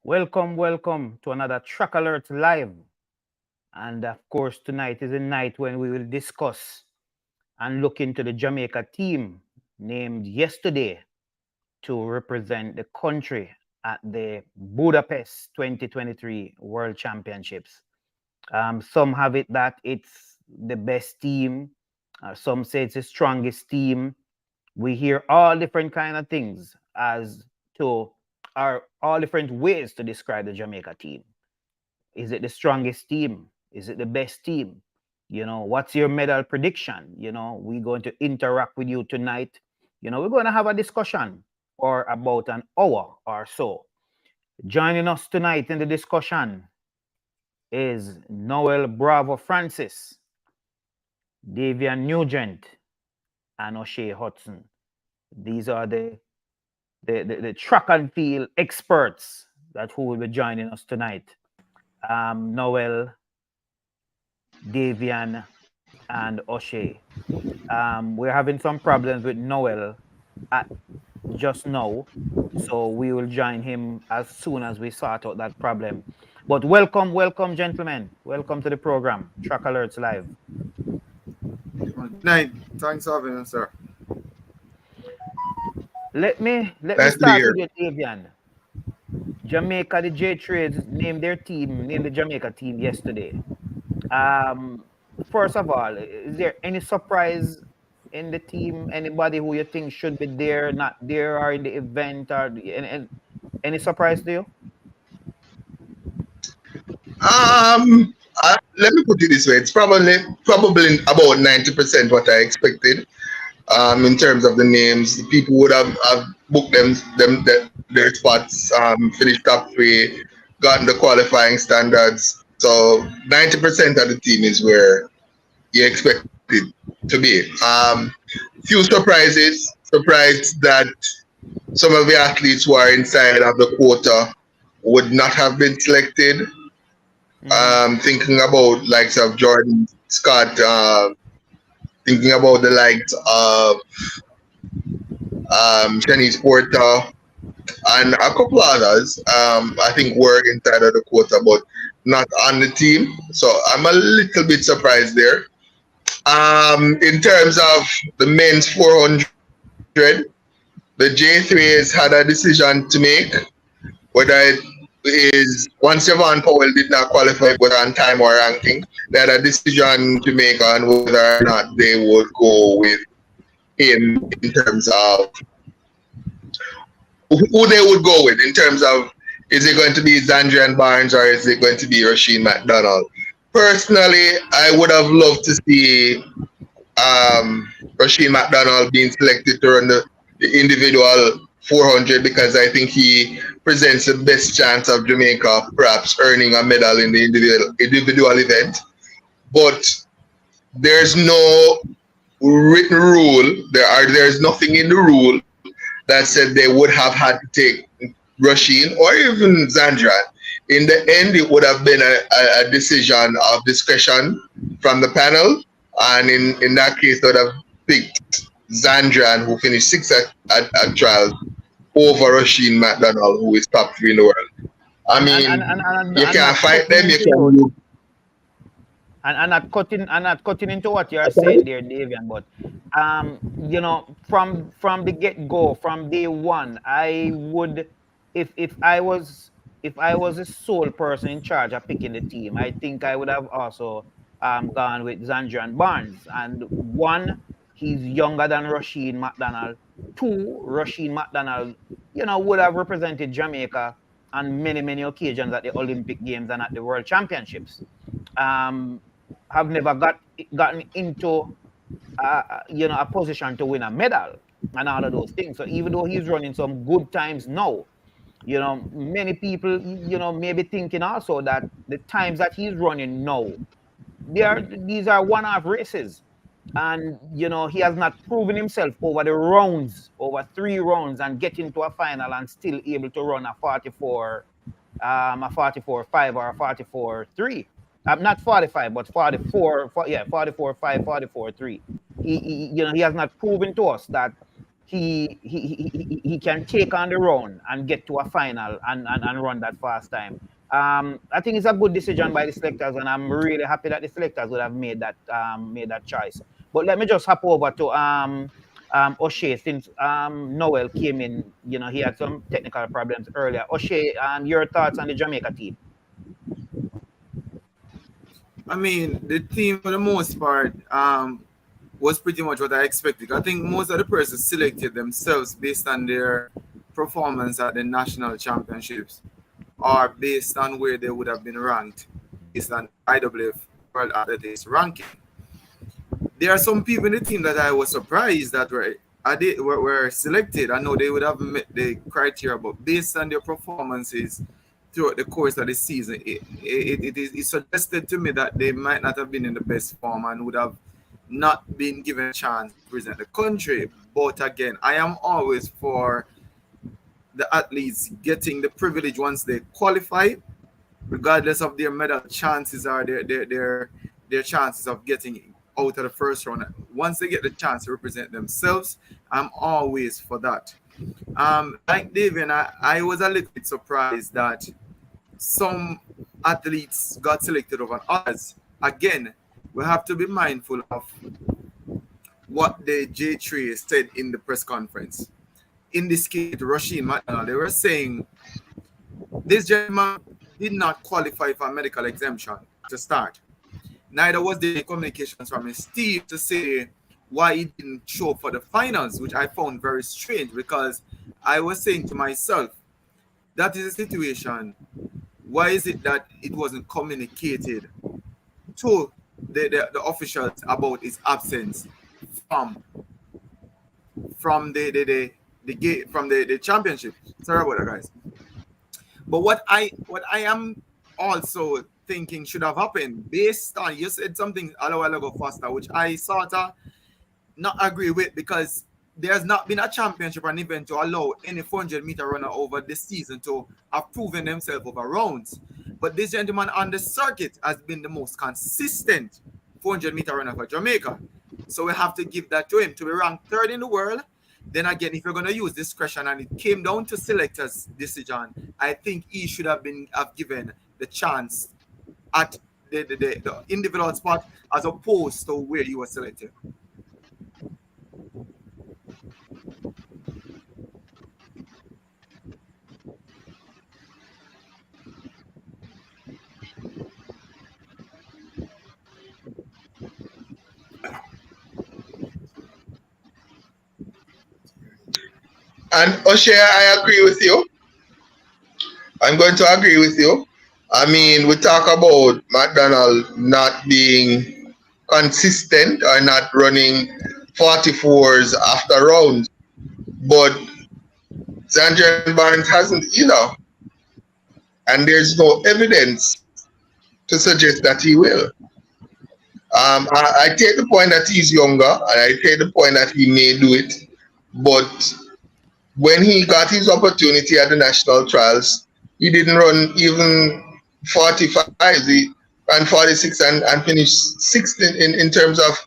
Welcome to another Trackalerts live. And of course, tonight is a night when we will discuss and look into the Jamaica team named yesterday to represent the country at the Budapest 2023 World Championships. Some have it that it's the best team. Some say it's the strongest team. We hear all different kind of things as to are all different ways to describe the Jamaica team. Is it the strongest team? Is it the best team? What's your medal prediction? We're going to interact with you tonight. We're going to have a discussion for about an hour or so. Joining us tonight in the discussion is Noel Bravo Francis, Davian Nugent, and O'Shea Hudson. These are the track and field experts that who will be joining us tonight. Noel, Davian, and O'Shea. We're having some problems with Noel at just now, so we will join him as soon as we sort out that problem. But welcome, gentlemen. Welcome to the program, Trackalerts Live. Good night. Thanks for having us, sir. Let me start with you, Davian. Jamaica, the J Trades named the Jamaica team yesterday. First of all, is there any surprise in the team? Anybody who you think should be there, not there, or in the event, or any surprise to you? Let me put it this way: it's probably about 90% what I expected. In terms of the names, the people would have booked their spots, finished top three, gotten the qualifying standards. So 90% of the team is where you expect it to be. Few surprises. Surprised that some of the athletes who are inside of the quota would not have been selected. Thinking about likes of Jordan Scott, thinking about the likes of Shanice Porter and a couple others. I think were inside of the quota, but not on the team. So I'm a little bit surprised there. In terms of the men's 400, the J3s had a decision to make whether it is once Javon Powell did not qualify whether on time or ranking, they had a decision to make on whether or not they would go with him in terms of who they would go with in terms of is it going to be Zandrian Barnes or is it going to be Rasheen McDonald? Personally, I would have loved to see Rasheen McDonald being selected to run the individual 400 because I think he presents the best chance of Jamaica perhaps earning a medal in the individual event. But there's no written rule. There's nothing in the rule that said they would have had to take Rasheen or even Zandrian. In the end, it would have been a decision of discretion from the panel. And in that case, they would have picked Zandrian, who finished sixth at trials, over Rasheen McDonald, who is top three in the world. I mean, you can't fight them. You can. And not cutting into what you are saying there, Davian, but from the get go, from day one, I would, if I was a sole person in charge of picking the team, I think I would have also gone with Zandrian Barnes. And one, he's younger than Rasheen McDonald. Two, Rasheen McDonald, would have represented Jamaica on many occasions at the Olympic Games and at the World Championships. Have never gotten into a position to win a medal and all of those things. So even though he's running some good times now, many people may be thinking also that the times that he's running now, these are one-off races. And he has not proven himself over 3 rounds and get into a final and still able to run a 44 a 44.5 or a 44.3. Not 45, but 44, 44.5, 44.3. He has not proven to us that he can take on the run and get to a final and run that fast time. I think it's a good decision by the selectors, and I'm really happy that the selectors would have made that choice. But let me just hop over to O'Shea, since Noel came in. He had some technical problems earlier. O'Shea, your thoughts on the Jamaica team? I mean, the team for the most part was pretty much what I expected. I think most of the persons selected themselves based on their performance at the national championships or based on where they would have been ranked based on IWF World Athletics ranking. There are some people in the team that I was surprised that were selected. I know they would have met the criteria, but based on their performances throughout the course of the season, it suggested to me that they might not have been in the best form and would have not been given a chance to represent the country. But again, I am always for the athletes getting the privilege once they qualify, regardless of their medal chances or their chances of getting out of the first round. Once they get the chance to represent themselves, I'm always for that. Like David, I was a little bit surprised that some athletes got selected over others. Again, we have to be mindful of what the J3 said in the press conference. In this case, Rasheen McDonald, they were saying this gentleman did not qualify for medical exemption to start. Neither was there communications from his team to say why he didn't show up for the finals, which I found very strange, because I was saying to myself, that is a situation. Why is it that it wasn't communicated to the officials about his absence from the championship? Sorry about that, guys. But what I am also thinking should have happened, based on, you said something a while ago, Foster, which I sort of not agree with, because there's not been a championship or an event to allow any 400-meter runner over this season to have proven themselves over rounds. But this gentleman on the circuit has been the most consistent 400-meter runner for Jamaica. So we have to give that to him. To be ranked third in the world, then again, if you're going to use discretion and it came down to selectors' decision, I think he should have given the chance at the individual spot as opposed to where he was selected. And O'Shea, I agree with you. I'm going to agree with you. I mean, we talk about McDonald not being consistent or not running 44s after rounds, but Zandrian Barnes hasn't either. And there's no evidence to suggest that he will. I take the point that he's younger, and I take the point that he may do it, but when he got his opportunity at the national trials, he didn't run even 45. He ran 46 and finished sixth in terms of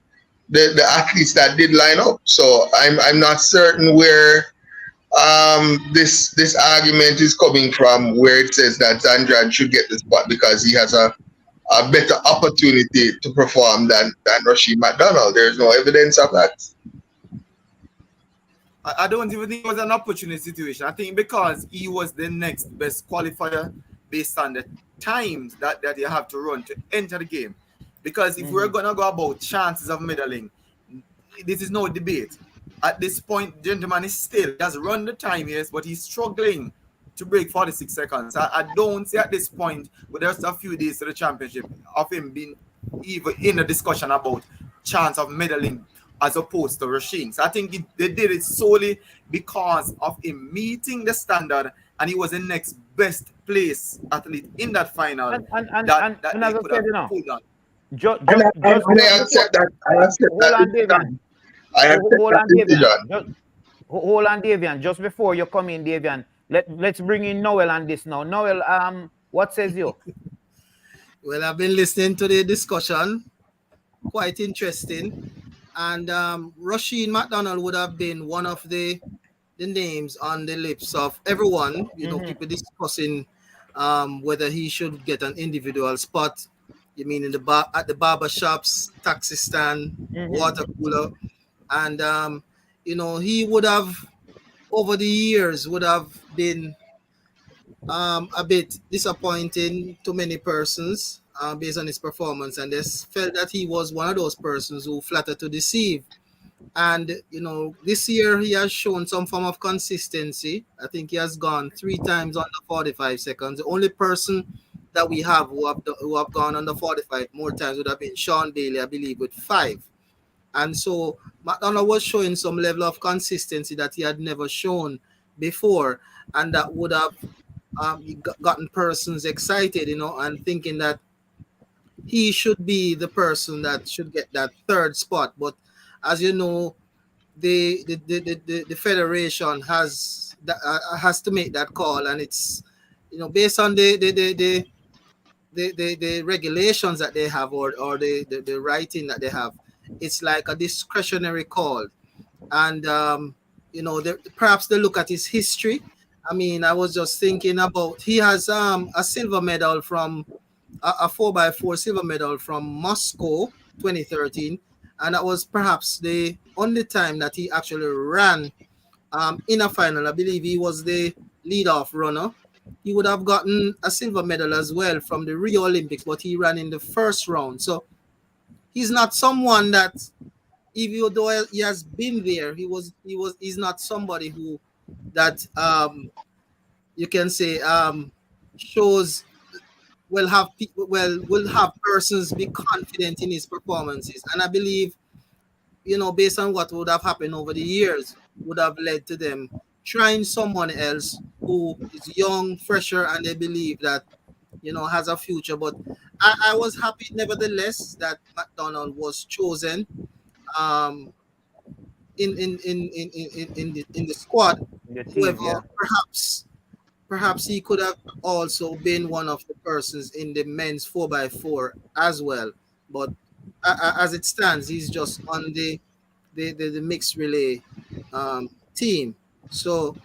the athletes that did line up. So I'm not certain where this argument is coming from, where it says that Zandran should get the spot because he has a better opportunity to perform than Rasheen McDonald. There's no evidence of that. I don't even think it was an opportunity situation. I think because he was the next best qualifier based on the times that you have to run to enter the game. Because if we're going to go about chances of medaling, this is no debate. At this point, gentleman is still, he has run the time, yes, but he's struggling to break 46 seconds. I don't see at this point, with just a few days to the championship, of him being even in a discussion about chance of medaling as opposed to Rasheen. So I think they did it solely because of him meeting the standard, and he was the next best place athlete in that final. And as I said, you know, I accept that. Hold on, Davian. Just before you come in, Davian, let's bring in Noel on this now. Noel, what says you? Well, I've been listening to the discussion. Quite interesting. And Rasheen McDonald would have been one of the names on the lips of everyone. You know, Mm-hmm. people discussing whether he should get an individual spot. You mean in the at the barber shops, taxi stand, water Mm-hmm. cooler, and you know, he would have over the years would have been a bit disappointing to many persons based on his performance, and they felt that he was one of those persons who flattered to deceive. And you know, this year he has shown some form of consistency. I think he has gone 3 times under 45 seconds. The only person that we have who have gone under 45 more times would have been Sean Bailey, I believe, with 5. And so McDonald was showing some level of consistency that he had never shown before, and that would have gotten persons excited, you know, and thinking that he should be the person that should get that third spot. But as you know, the federation has to make that call, and it's, you know, based on the regulations that they have, or the writing that they have. It's like a discretionary call. And you know, perhaps they look at his history. I mean, I was just thinking about, he has a silver medal from a 4x4 silver medal from Moscow 2013, and that was perhaps the only time that he actually ran in a final. I believe he was the lead-off runner. He would have gotten a silver medal as well from the Rio Olympics, but he ran in the first round. So he's not someone that, even though he has been there, he's not somebody who that you can say shows will have persons be confident in his performances. And I believe, you know, based on what would have happened over the years, would have led to them trying someone else who is young, fresher, and they believe that, you know, has a future. But I was happy nevertheless that McDonald was chosen um, in the squad. The team, However, yeah. perhaps he could have also been one of the persons in the men's 4x4 as well. But as it stands, he's just on the mixed relay team. So,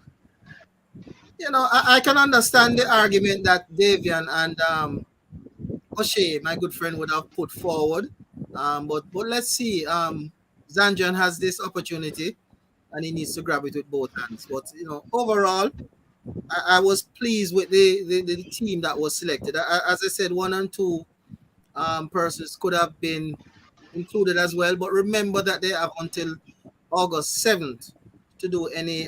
you know, I can understand the argument that Davian and O'Shea, my good friend, would have put forward. But let's see. Zanjan has this opportunity, and he needs to grab it with both hands. But you know, overall, I was pleased with the team that was selected. As I said, 1 and 2 persons could have been included as well. But remember that they have until August 7th to do any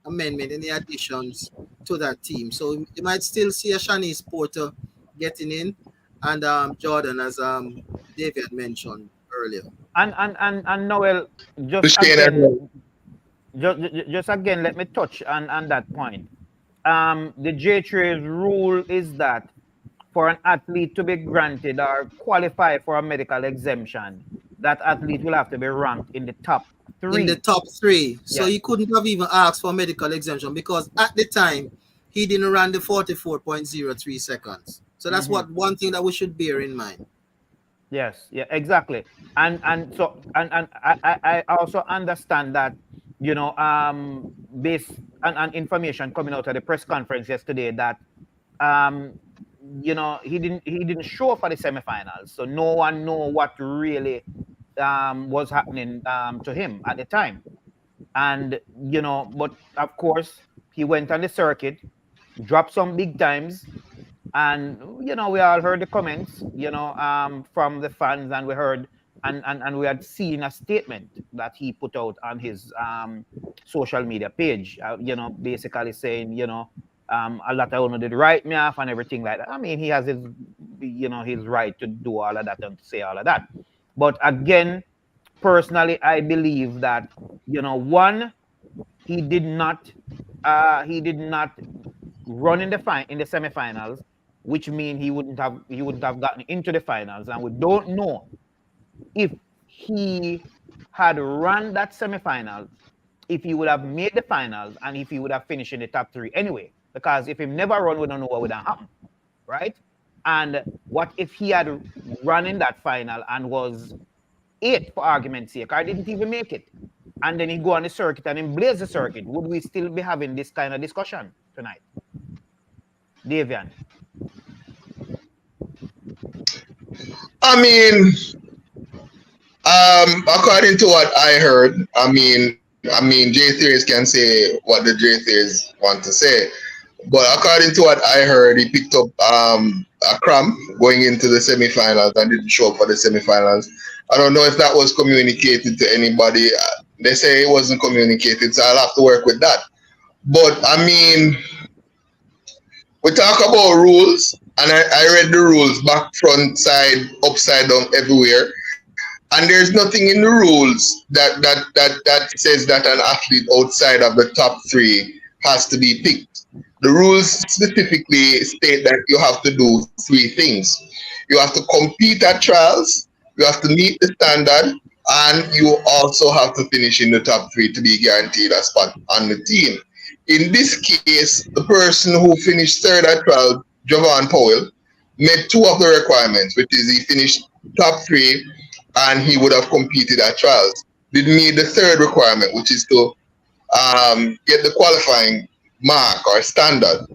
amendment, any additions to that team. So you might still see a Shanice Porter getting in, and Jordan, as David mentioned earlier. And Noel, just Shane as well. again, just again, let me touch on that point. The J3's rule is that for an athlete to be granted or qualify for a medical exemption, that athlete will have to be ranked in the top In the three. top 3. So Yes. he couldn't have even asked for medical exemption because at the time he didn't run the 44.03 seconds. So that's Mhm. one thing that we should bear in mind. Yes, yeah, exactly. And I also understand that, you know, based on information coming out of the press conference yesterday, that um you know, he didn't show up for the semifinals, so no one know what really was happening to him at the time. And you know, but of course he went on the circuit, dropped some big times, and you know, we all heard the comments, you know, from the fans, and we heard and we had seen a statement that he put out on his social media page, you know, basically saying, you know, a lot of people did write me off and everything like that. I mean, he has his, you know, his right to do all of that and to say all of that. But again, personally, I believe that, you know, one, he did not he did not run in the semifinals, which means he wouldn't have gotten into the finals, and we don't know if he had run that semifinals, if he would have made the finals, and if he would have finished in the top 3 anyway. Because if he never run, we don't know what would have happened, right? And what if he had run in that final and was 8th for argument's sake, or didn't even make it, and then he go on the circuit and then blaze the circuit, would we still be having this kind of discussion tonight? Davian? I mean, according to what I heard, I mean, J-Theories can say what the J-Theories want to say, but according to what I heard, he picked up a cramp going into the semifinals and didn't show up for the semifinals. I don't know if that was communicated to anybody. They say it wasn't communicated, so I'll have to work with that. But I mean, we talk about rules, and I read the rules back, front, side, upside down, everywhere. And there's nothing in the rules that says that an athlete outside of the top 3 has to be picked. The rules specifically state that you have to do 3 things. You have to compete at trials, you have to meet the standard, and you also have to finish in the top 3 to be guaranteed a spot on the team. In this case, the person who finished 3rd at trial, Javon Powell, met 2 of the requirements, which is he finished top 3 and he would have competed at trials. Didn't meet the 3rd requirement, which is to get the qualifying mark or standard,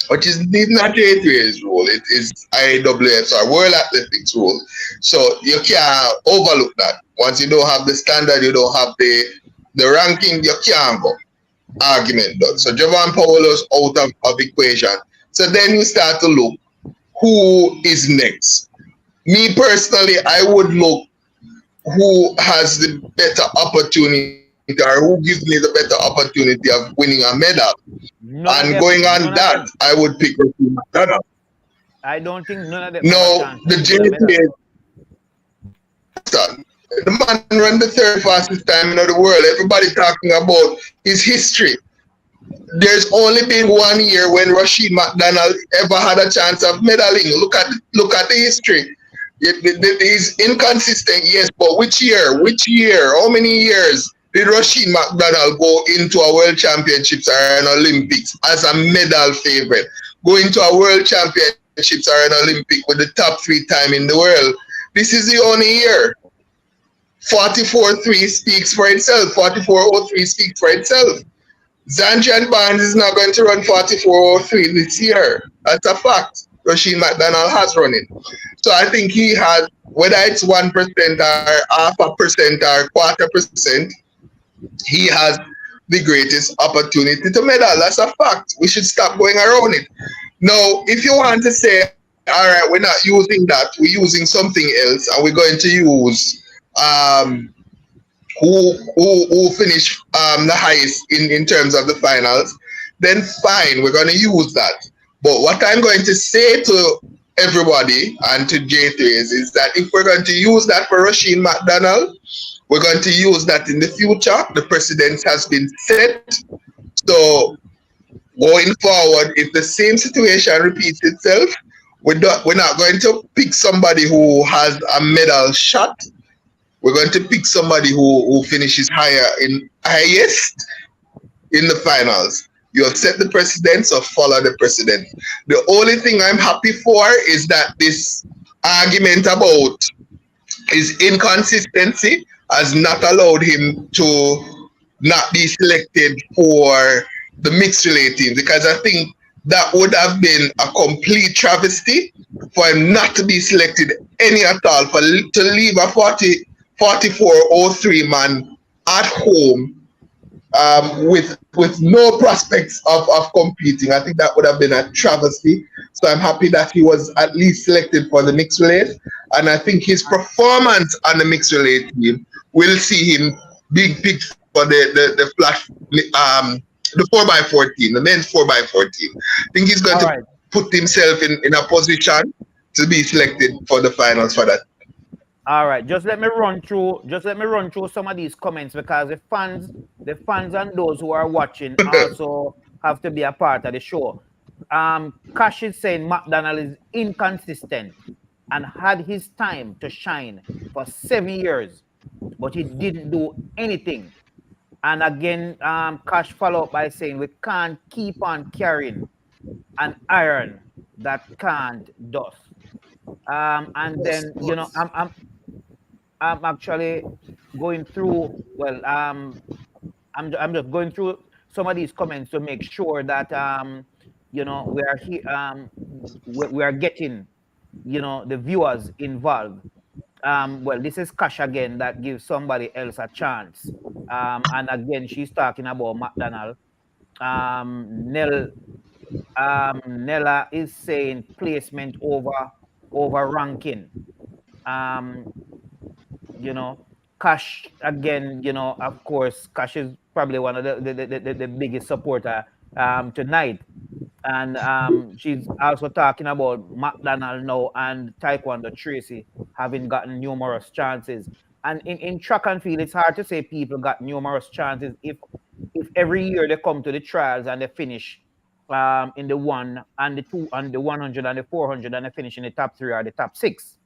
which is not J3's rule. It is IAAF's or World Athletics rule. So you can't overlook that. Once you don't have the standard, you don't have the ranking, you can't go. Argument done. So Javon Powell was out of equation. So then you start to look who is next. Me personally, I would look who has the better opportunity or who gives me the better opportunity of winning a medal. Going on that, I would pick Rasheen McDonald. I don't think none of them. No, the JPA. The man ran the 3rd fastest time in the world. Everybody talking about his history. There's only been 1 year when Rasheen McDonald ever had a chance of medaling. Look at the history. He's inconsistent, yes, but which year? Which year? How many years did Rasheen McDonald go into a World Championships or an Olympics as a medal favorite? Go into a World Championships or an Olympic with the top 3 time in the world. This is the only year. 44.3 speaks for itself. 44.03 speaks for itself. Zanjan Barnes is not going to run 44.03 this year. That's a fact. Rasheen McDonald has run it. So I think he has, whether it's 1% or 0.5% or 0.25%, he has the greatest opportunity to medal. That's a fact. We should stop going around it. Now, if you want to say, all right, we're not using that, we're using something else, and we're going to use who finished the highest in terms of the finals, then fine, we're going to use that. But what I'm going to say to everybody and to J3s is that if we're going to use that for Rasheen McDonald, we're going to use that in the future. The precedent has been set. So going forward, if the same situation repeats itself, we're not going to pick somebody who has a medal shot. We're going to pick somebody who finishes highest in the finals. You have set the precedent, so follow the precedent. The only thing I'm happy for is that this argument about his inconsistency has not allowed him to not be selected for the mixed relay team, because I think that would have been a complete travesty for him not to be selected any at all, to leave a 44.03 man at home with no prospects of competing. I think that would have been a travesty. So I'm happy that he was at least selected for the mixed relay, and I think his performance on the mixed relay team will see him being picked for the 4x4 team, the men's 4x4 team. I think he's going to put himself in a position to be selected for the finals for that. All right, just let me run through some of these comments, because the fans and those who are watching also have to be a part of the show. Cash is saying McDonald is inconsistent and had his time to shine for 7 years, but he didn't do anything. And again, Cash follow up by saying we can't keep on carrying an iron that can't dust. And then, you know, I'm actually going through. Well, I'm just going through some of these comments to make sure that we are here we are getting the viewers involved. Well, this is Cash again that gives somebody else a chance. And again, she's talking about McDonald. Nell Nella is saying placement over ranking. Um, you know, Cash again, of course, Cash is probably one of the biggest supporter tonight. And she's also talking about McDonald now and Taekwondo Tracy having gotten numerous chances. And in track and field, it's hard to say people got numerous chances if every year they come to the trials and they finish in the 1 and the 2 and the 100 and the 400 and they finish in the top 3 or the top 6.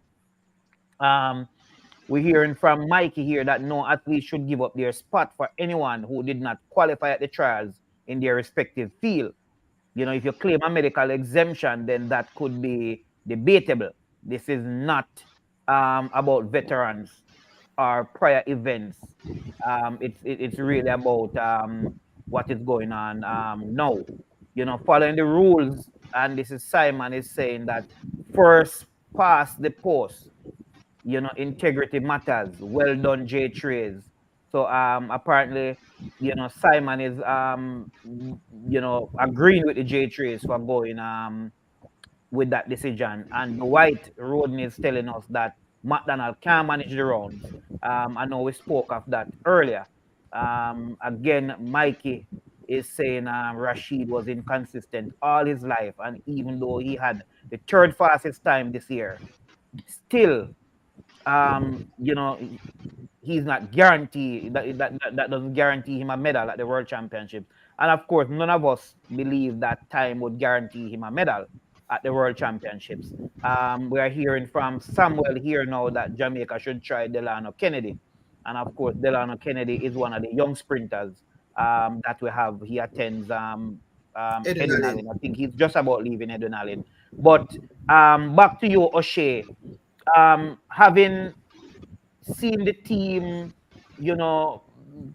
We're hearing from Mikey here that no athlete should give up their spot for anyone who did not qualify at the trials in their respective field. If you claim a medical exemption, then that could be debatable. This is not about veterans or prior events. It's really about what is going on now. Following the rules, and this is Simon is saying that first past the post. Integrity matters. Well done, J Trays. So apparently, Simon is agreeing with the J Trays for going with that decision. And the White Rodney is telling us that McDonald can manage the rounds. I know we spoke of that earlier. Again, Mikey is saying Rashid was inconsistent all his life, and even though he had the third fastest time this year, still he's not guaranteed that doesn't guarantee him a medal at the World Championship. And of course, none of us believe that time would guarantee him a medal at the World Championships. We are hearing from Samuel here now that Jamaica should try Delano Kennedy. And of course, Delano Kennedy is one of the young sprinters that we have. He attends Edwin. I think he's just about leaving Edwin. But back to you, O'Shea. Having seen the team,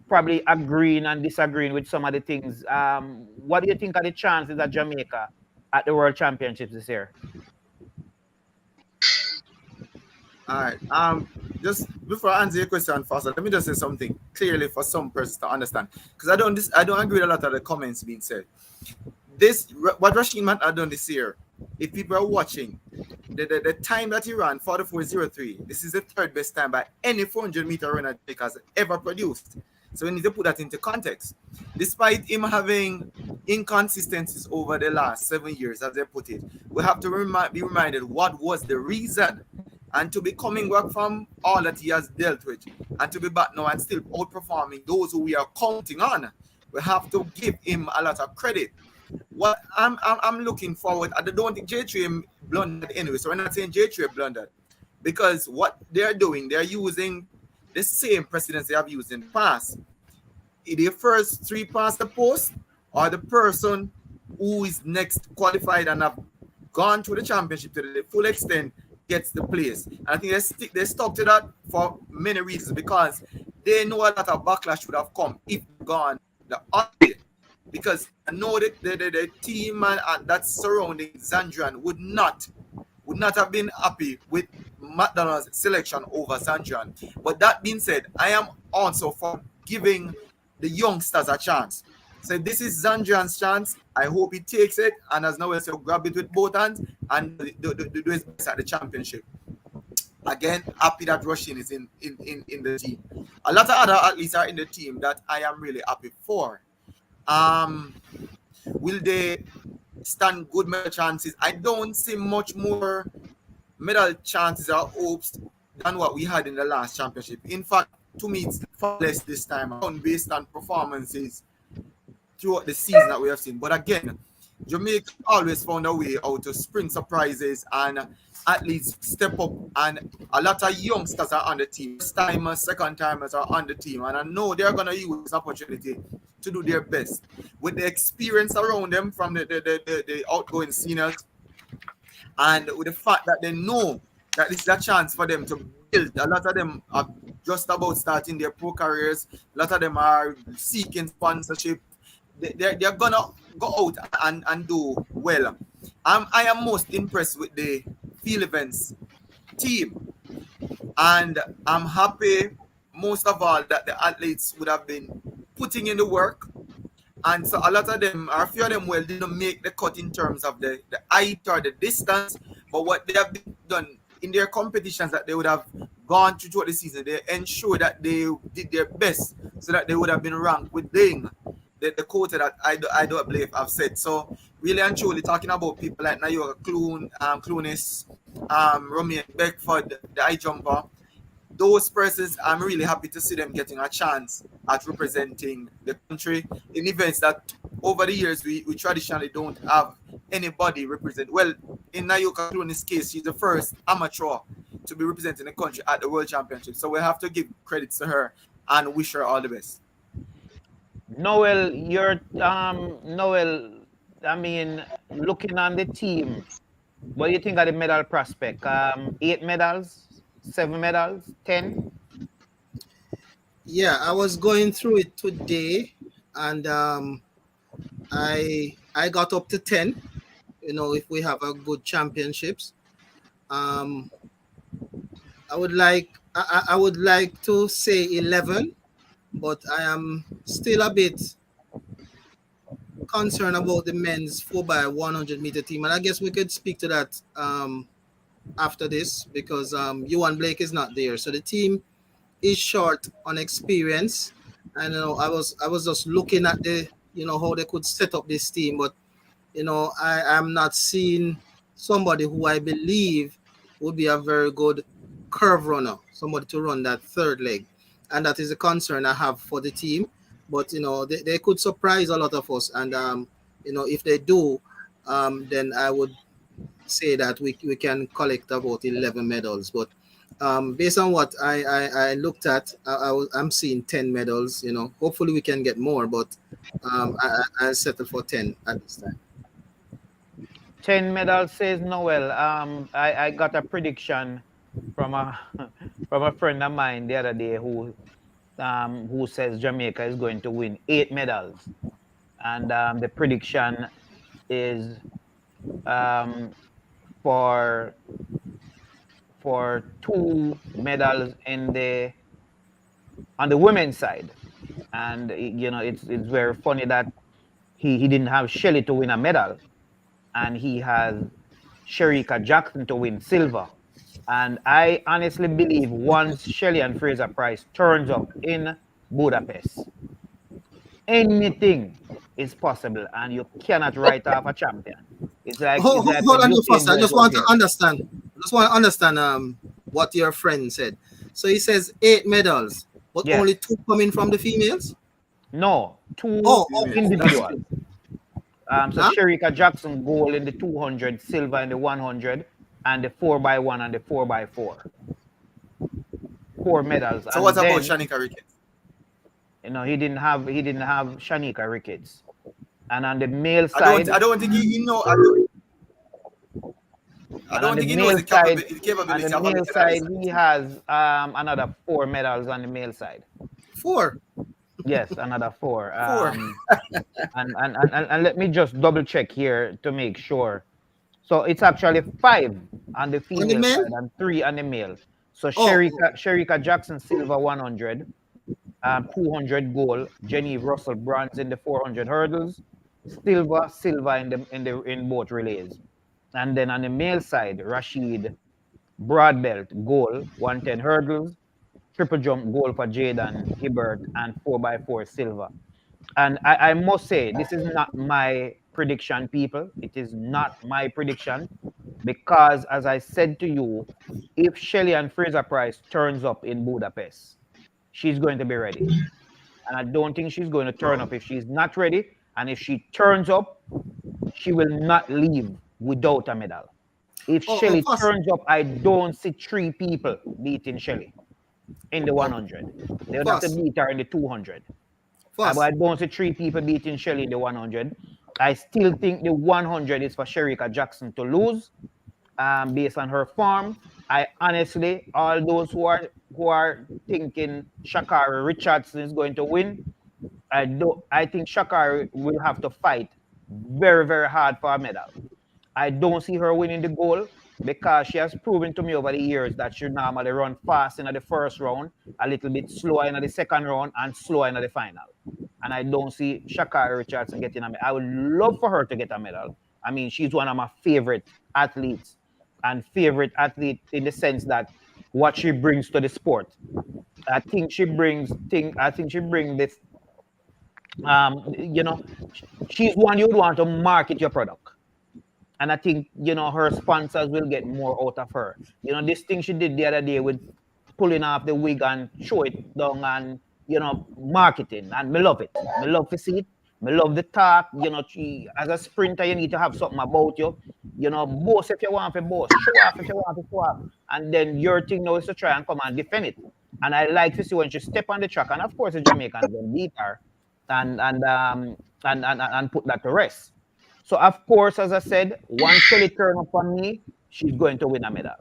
probably agreeing and disagreeing with some of the things, what do you think are the chances of Jamaica at the World Championships this year? All right. Just before I answer your question faster, let me just say something clearly for some persons to understand, because I don't agree with a lot of the comments being said. What Rasheen McDonald had done this year, if people are watching, the time that he ran, 44.03, this is the third best time by any 400-meter runner Jamaica has ever produced. So we need to put that into context. Despite him having inconsistencies over the last 7 years, as they put it, we have to be reminded what was the reason. And to be coming back from all that he has dealt with, and to be back now and still outperforming those who we are counting on, we have to give him a lot of credit. What I'm looking forward, I don't think J3 blundered anyway, so we're not saying J3 blundered, because what they're doing, they're using the same precedents they have used in the past. The first 3 past the post, or the person who is next qualified and have gone to the championship to the full extent gets the place. And I think they stuck to that for many reasons, because they know a lot of backlash would have come if gone the other way. Because I know that the team and that's surrounding Zandrian would not have been happy with McDonald's selection over Zandrian. But that being said, I am also for giving the youngsters a chance. So this is Zandrian's chance. I hope he takes it, and as now so grab it with both hands and do his best at the championship. Again, happy that Rasheen is in the team. A lot of other athletes are in the team that I am really happy for. Will they stand good medal chances? I don't see much more medal chances or hopes than what we had in the last championship. In fact, to me, it's far less this time based on performances throughout the season that we have seen. But again, Jamaica always found a way out to spring surprises and athletes step up, and a lot of youngsters are on the team. First-timers, second-timers are on the team, and I know they're going to use this opportunity to do their best. With the experience around them from the outgoing seniors, and with the fact that they know that this is a chance for them to built. A lot of them are just about starting their pro careers. A lot of them are seeking sponsorship. They're gonna go out and do well. I am most impressed with the field events team, and I'm happy most of all that the athletes would have been putting in the work. And so a lot of them, or a few of them, well, didn't make the cut in terms of the height or the distance, but what they have been done in their competitions that they would have gone throughout the season, they ensure that they did their best so that they would have been ranked within the quota that I don't believe I've said. So really and truly talking about people like Nayoka Clunis, Romain Beckford, the high jumper, those persons, I'm really happy to see them getting a chance at representing the country in events that over the years we traditionally don't have anybody represent. Well, in Nayoka Clunis' case, she's the first amateur to be representing the country at the World Championship. So we have to give credits to her and wish her all the best. Noel, Noel, I mean, looking on the team, what do you think of the medal prospect? 8 medals, 7 medals, 10? Yeah, I was going through it today, and I got up to 10. You know, if we have a good championships, I would like to say 11, but I am still a bit concerned about the men's 4x100 meter team, and I guess we could speak to that after this, because Ewan Blake is not there, so the team is short on experience. And you know, I was just looking at the, you know, how they could set up this team, but you know, I am not seeing somebody who I believe would be a very good curve runner, somebody to run that third leg, and that is a concern I have for the team. But you know, they could surprise a lot of us, and you know, if they do, then I would say that we can collect about 11 medals. But based on what I looked at, I'm seeing 10 medals. You know, hopefully we can get more, but I'll settle for 10 at this time. 10 medals, says Noel. I got a prediction from a from a friend of mine the other day who says Jamaica is going to win 8 medals, and the prediction is for 2 medals on the women's side. And you know, it's very funny that he didn't have Shelley to win a medal, and he has Shericka Jackson to win silver. And I honestly believe once Shelley and Fraser Price turns up in Budapest, anything is possible, and you cannot write off a champion. It's like, Hold on, first. I just want to understand. What your friend said. So he says 8 medals, but Yes. only 2 coming from the females. No, 2 okay. individuals. So Huh? Shericka Jackson gold in the 200, silver in the 100, and the 4x1 and the 4x4. 4 medals. So and what then, about Shanika Ricketts? You know, he didn't have Shanika Ricketts. And on the male side, I don't think he know. I don't think he knows the capability on the male side, he has another 4 medals on the male side. 4. Yes, another 4. 4. And let me just double check here to make sure. So it's actually 5 on the female male? side and 3 on the male. So Oh. Shericka Jackson silver 100, 200 gold. Genevieve Russell bronze in the 400 hurdles, silver in both relays. And then on the male side, Rashid broad belt gold 110 hurdles, triple jump gold for Jaden Hibbert, and 4x4 silver. And I must say, this is not my prediction, people. It is not my prediction, because as I said to you, if Shelley and Fraser Price turns up in Budapest, she's going to be ready. And I don't think she's going to turn up if she's not ready. And if she turns up, she will not leave without a medal. If Shelley turns up, I don't see 3 people beating Shelley in the 100. They would have to beat her in the 200. But I don't see 3 people beating Shelley in the 100. I still think the 100 is for Shericka Jackson to lose, based on her form. I honestly, all those who are thinking Shakari Richardson is going to win, I think Shakari will have to fight very, very hard for a medal. I don't see her winning the gold because she has proven to me over the years that she normally run fast in the first round, a little bit slower in the second round, and slower in the final. And I don't see Shakari Richardson getting a medal. I would love for her to get a medal. I mean, she's one of my favorite athletes, and favorite athlete in the sense that what she brings to the sport. I think she brings this you know, she's one you would want to market your product. And I think, her sponsors will get more out of her. This thing she did the other day with pulling off the wig and show it down and, marketing. And me love it. Me love to see it. Me love the talk. She, as a sprinter, you need to have something about you. Boast if you want to boast. Show off if you want to show off. And then your thing now is to try and come and defend it. And I like to see when she step on the track. And of course, the Jamaicans will beat her and put that to rest. So of course, as I said, once Shelly turn up on me, she's going to win a medal.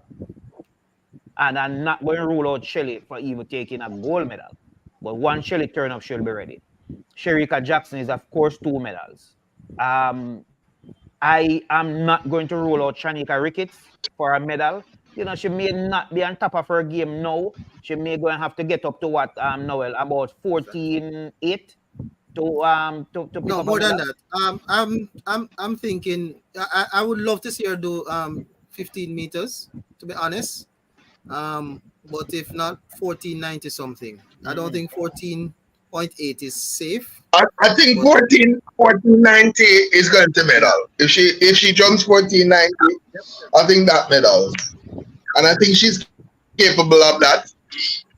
And I'm not going to rule out Shelly for even taking a gold medal. But once Shelly turn up, she'll be ready. Sherika Jackson is, of course, 2 medals. I am not going to rule out Shanika Ricketts for a medal. She may not be on top of her game now. She may go and have to get up to what, Noel, about 14-8 to pick No, up more a than medal. that. I'm thinking I would love to see her do 15 meters, to be honest. But if not, 1490 something. I don't think 14.8 is safe. I think But 1490 is going to medal. If she jumps 1490, I think that medals. And I think she's capable of that.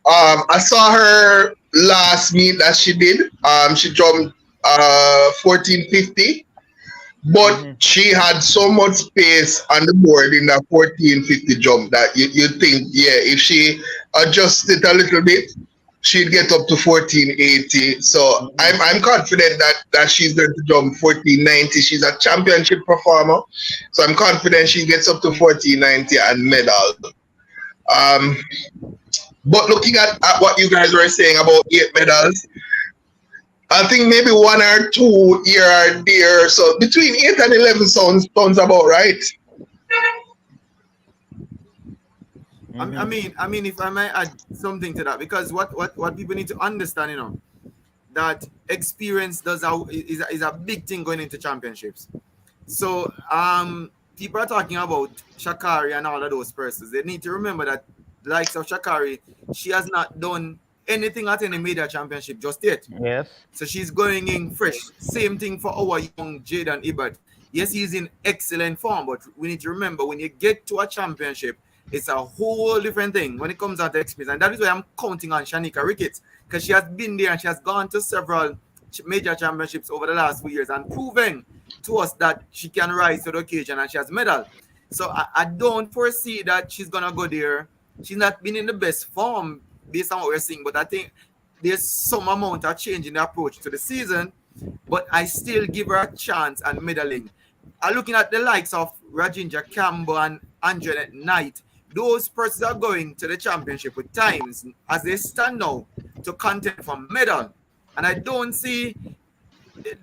I saw her last meet that she did. She jumped 1450, but she had so much space on the board in that 1450 jump that you think, yeah, if she adjusts it a little bit, she'd get up to 1480. So I'm confident that she's going to jump 1490. She's a championship performer, so I'm confident she gets up to 1490 and medal. Um, but looking at what you guys were saying about 8 medals, I think maybe 1 or 2 here or there. So between 8 and 11 sounds about right. I mean, if I might add something to that, because what people need to understand, that experience is a big thing going into championships. So people are talking about Shakari and all of those persons. They need to remember that the likes of Shakari, she has not done anything at any major championship just yet. Yes. So she's going in fresh. Same thing for our young Jaden Ebert. Yes, he's in excellent form, but we need to remember when you get to a championship, it's a whole different thing when it comes out to experience. And that is why I'm counting on Shanika Ricketts, because she has been there and she has gone to several major championships over the last few years and proven to us that she can rise to the occasion and she has medal. So I don't foresee that she's going to go there. She's not been in the best form based on what we're seeing, but I think there's some amount of change in the approach to the season, but I still give her a chance at medaling. I'm looking at the likes of Rajinja Campbell and Anjanette Knight. Those persons are going to the championship with times as they stand now to contend for medal. And I don't see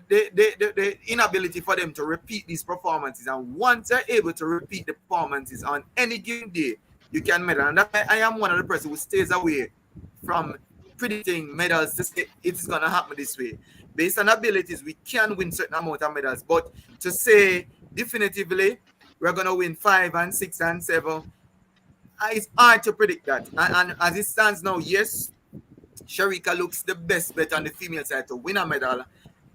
the inability for them to repeat these performances. And once they're able to repeat the performances on any given day, you can medal. And I am one of the persons who stays away from predicting medals to say it's going to happen this way. Based on abilities, we can win certain amount of medals. But to say definitively we're going to win 5 and 6 and 7, it's hard to predict that. And as it stands now, yes, Sharika looks the best bet on the female side to win a medal,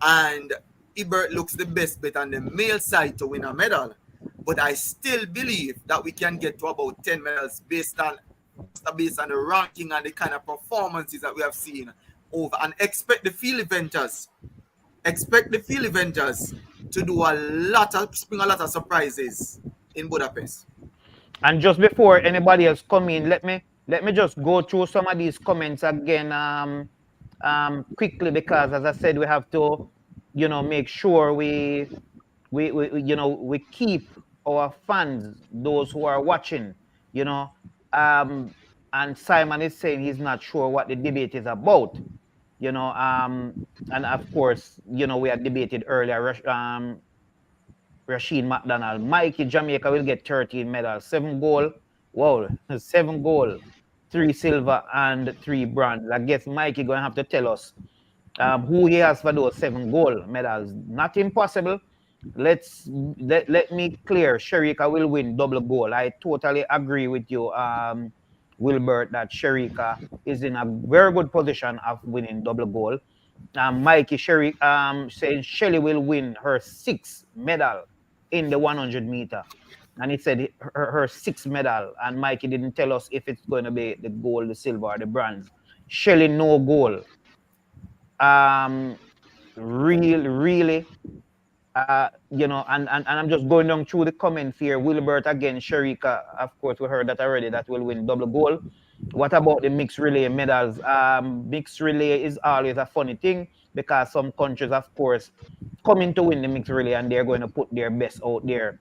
and Ebert looks the best bet on the male side to win a medal. But I still believe that we can get to about 10 medals based on the ranking and the kind of performances that we have seen over. And expect the field eventers to do spring a lot of surprises in Budapest. And just before anybody else come in, let me just go through some of these comments again quickly, because as I said, we have to make sure we keep our fans, those who are watching, and Simon is saying he's not sure what the debate is about. You know, and of course, you know, we had debated earlier. Rasheen McDonald, Mikey, Jamaica will get 13 medals, 7 gold. Wow, 7 gold, 3 silver, and 3 bronze. I guess Mikey gonna have to tell us who he has for those 7 gold medals. Not impossible. Let me clear. Sherika will win double gold. I totally agree with you, Wilbert, that Sherika is in a very good position of winning double gold. Mikey Sherry saying Shelly will win her 6th medal in the 100 meter. And he said her 6th medal. And Mikey didn't tell us if it's going to be the gold, the silver, or the bronze. Shelly, no gold. Really, you know, and I'm just going down through the comments here. Wilbert again, Sherika, of course, we heard that already, that will win double gold. What about the mixed relay medals? Mixed relay is always a funny thing because some countries, of course, coming to win the mixed relay and they're going to put their best out there.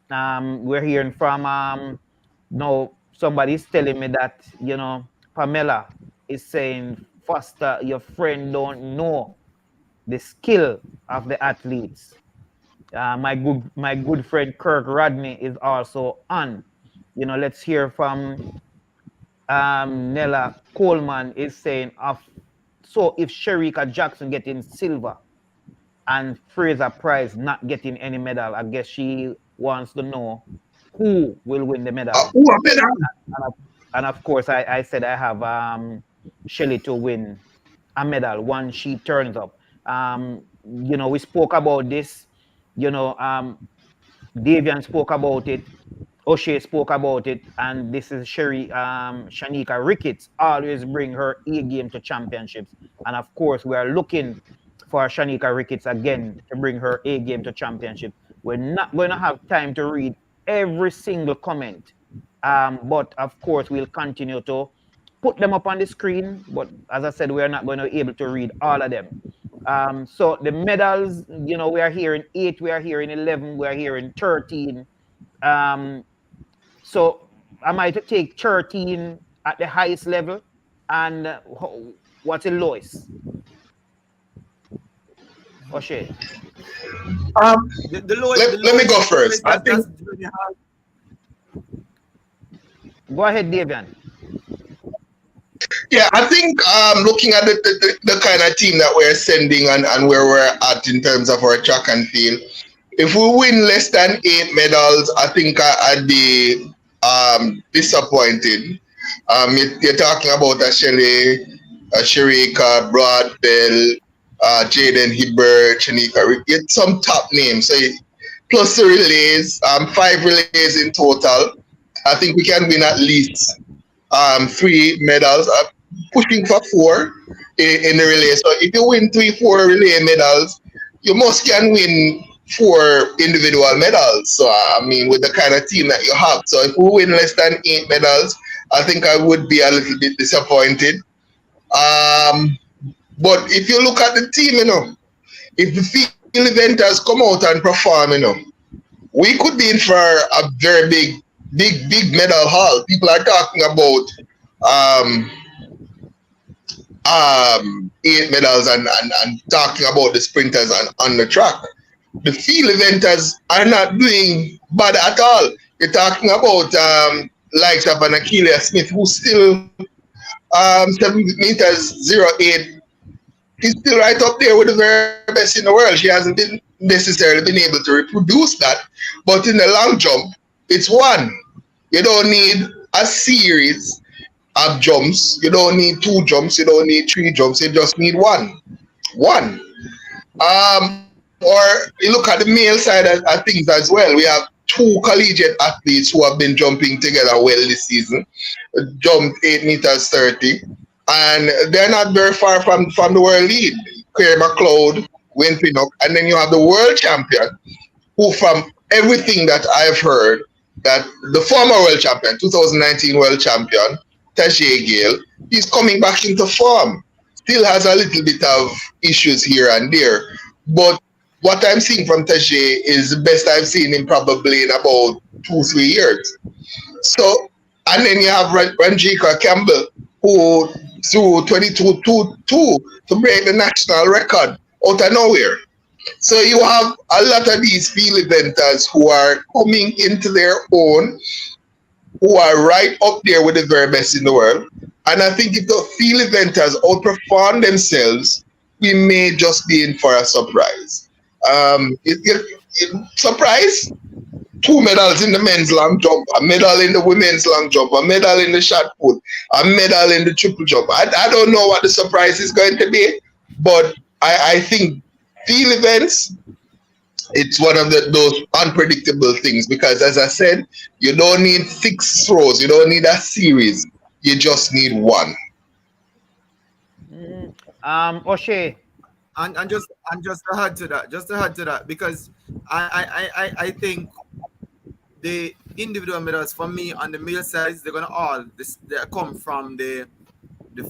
We're hearing from no, somebody's telling me that, you know, Pamela is saying, Foster, your friend don't know the skill of the athletes. My good friend Kirk Rodney is also on. You know, let's hear from Nella Coleman is saying, so if Sherika Jackson getting silver and Fraser Price not getting any medal, I guess she wants to know who will win the medal. And of course, I said I have Shelly to win a medal once she turns up. You know, we spoke about this. You know, Davian spoke about it. O'Shea spoke about it, and this is Shanika Ricketts always bring her A game to championships. And of course, we are looking for Shanika Ricketts again to bring her A game to championship. We're not going to have time to read every single comment, but of course, we'll continue to put them up on the screen. But as I said, we are not going to be able to read all of them. So the medals, you know, we are here in 8, we are here in 11, we are here in 13. So am I to take 13 at the highest level, and what's the lowest? O'Shea. The lowest, let me go first. I think. Go ahead, Davian. Yeah, I think looking at the kind of team that we're sending and where we're at in terms of our track and field, if we win less than 8 medals, I think I'd be disappointed. You're talking about a Shelley, Sherika, Brad Bell, Jaden Hibbert, Shanika. It's some top names. So plus the relays, 5 relays in total. I think we can win at least 3 medals, pushing for 4 in the relay. So if you win 3-4 relay medals, you must can win 4 individual medals. So I mean, with the kind of team that you have. So if we win less than 8 medals, I think I would be a little bit disappointed. But if you look at the team, you know, if the field eventers come out and perform, you know, we could be in for a very big medal haul. People are talking about 8 medals and talking about the sprinters on the track. The field eventers are not doing bad at all. You're talking about likes of an Achilles Smith, who's still 7 meters 08. He's still right up there with the very best in the world. She hasn't necessarily been able to reproduce that. But in the long jump, it's 1. You don't need a series of jumps. You don't need 2 jumps. You don't need 3 jumps. You just need 1. Or you look at the male side of things as well. We have 2 collegiate athletes who have been jumping together well this season. Jumped 8 meters 30. And they're not very far from the world lead. Claire McLeod, Wayne Pinnock. And then you have the world champion, who from everything that I've heard, that the former world champion, 2019 world champion, Tajay Gale, he's coming back into form. Still has a little bit of issues here and there. But what I'm seeing from Tajay is the best I've seen him probably in about 2-3 years. So And then you have Ranjika Campbell, who threw 22.22 to break the national record out of nowhere. So you have a lot of these field eventers who are coming into their own, who are right up there with the very best in the world. And I think if the field eventers outperform themselves, we may just be in for a surprise. Surprise? 2 medals in the men's long jump, a medal in the women's long jump, a medal in the shot put, a medal in the triple jump. I don't know what the surprise is going to be, but I think field events, it's one of those unpredictable things because, as I said, you don't need 6 throws, you don't need a series, you just need one. O'Shea. And just to add to that, because I think the individual medals for me on the male side, they're gonna they come from the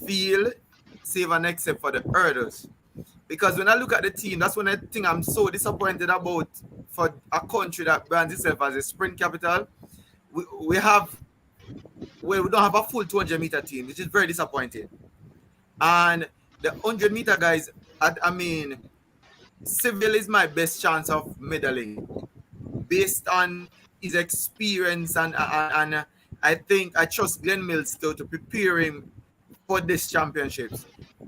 field, save and except for the hurdles. Because when I look at the team, that's when I think I'm so disappointed about for a country that brands itself as a sprint capital. We don't have a full 200-meter team, which is very disappointing. And the 100-meter guys, I mean, Seville is my best chance of medaling based on his experience, and I think I trust Glenn Mills to prepare him for this championships.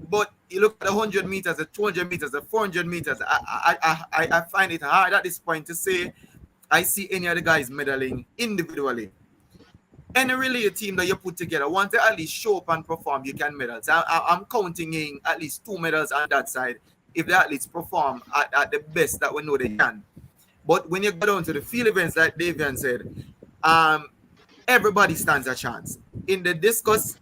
But you look at the 100 meters, the 200 meters, the 400 meters, I find it hard at this point to say I see any other guys medaling individually. Any relay team that you put together, once they at least show up and perform, you can medal. So I'm counting in at least 2 medals on that side if they at least perform at the best that we know they can. But when you go down to the field events, like Davian said, everybody stands a chance. In the discus,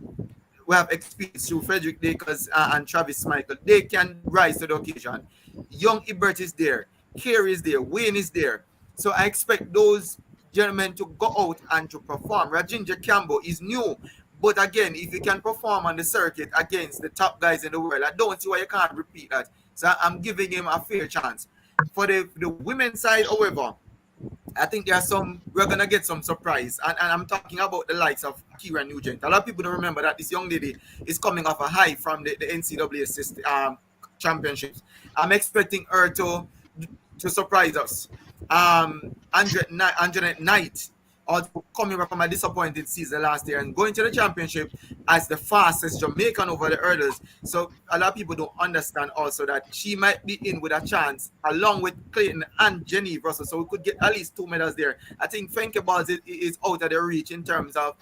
we have experience through Frederick Dakers and Travis Michael. They can rise to the occasion. Young Ibert is there. Kerry is there. Wayne is there. So I expect those gentlemen to go out and to perform. Rajinja Campbell is new. But again, if you can perform on the circuit against the top guys in the world, I don't see why you can't repeat that. So I'm giving him a fair chance. For the women's side, however, I think we're going to get some surprise. And I'm talking about the likes of Kira Nugent. A lot of people don't remember that this young lady is coming off a high from the NCAA system, championships. I'm expecting her to surprise us. Anjanette Knight, also coming back from a disappointing season last year and going to the championship as the fastest Jamaican over the hurdles. So a lot of people don't understand also that she might be in with a chance along with Clayton and Jenny Russell. So we could get at least 2 medals there. I think Fenke Balls is out of their reach in terms of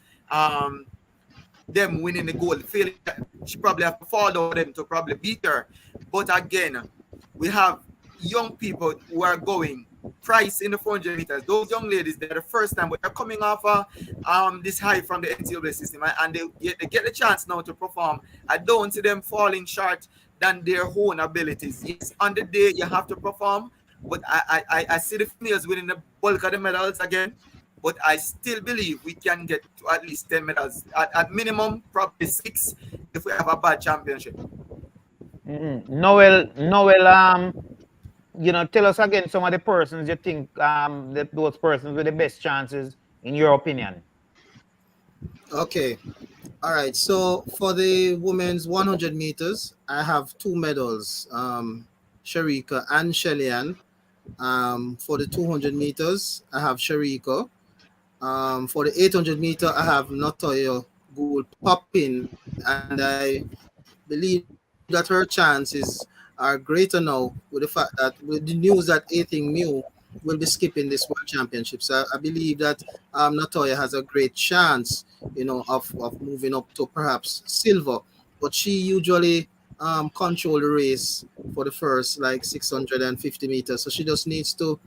them winning the gold. Feeling she probably have to follow them to probably beat her. But again, we have young people who are going Price in the 400 meters. Those young ladies, they're the first time, but they're coming off this high from the NCAA system, and they get the chance now to perform. I don't see them falling short than their own abilities. Yes, on the day you have to perform, but I see the females winning the bulk of the medals again. But I still believe we can get to at least 10 medals. At minimum, probably 6 if we have a bad championship. Noel, tell us again some of the persons you think those persons with the best chances in your opinion. Okay. All right. So for the women's 100 meters, I have 2 medals, Sharika and Shellyan. For the 200 meters, I have Sharika. For the 800 meter, I have Natoya Gould popping, and I believe that her chances are greater now with the fact that with the news that Athing Mew will be skipping this World Championships. I believe that Natoya has a great chance, of moving up to perhaps silver. But she usually control the race for the first 650 meters. So she just needs to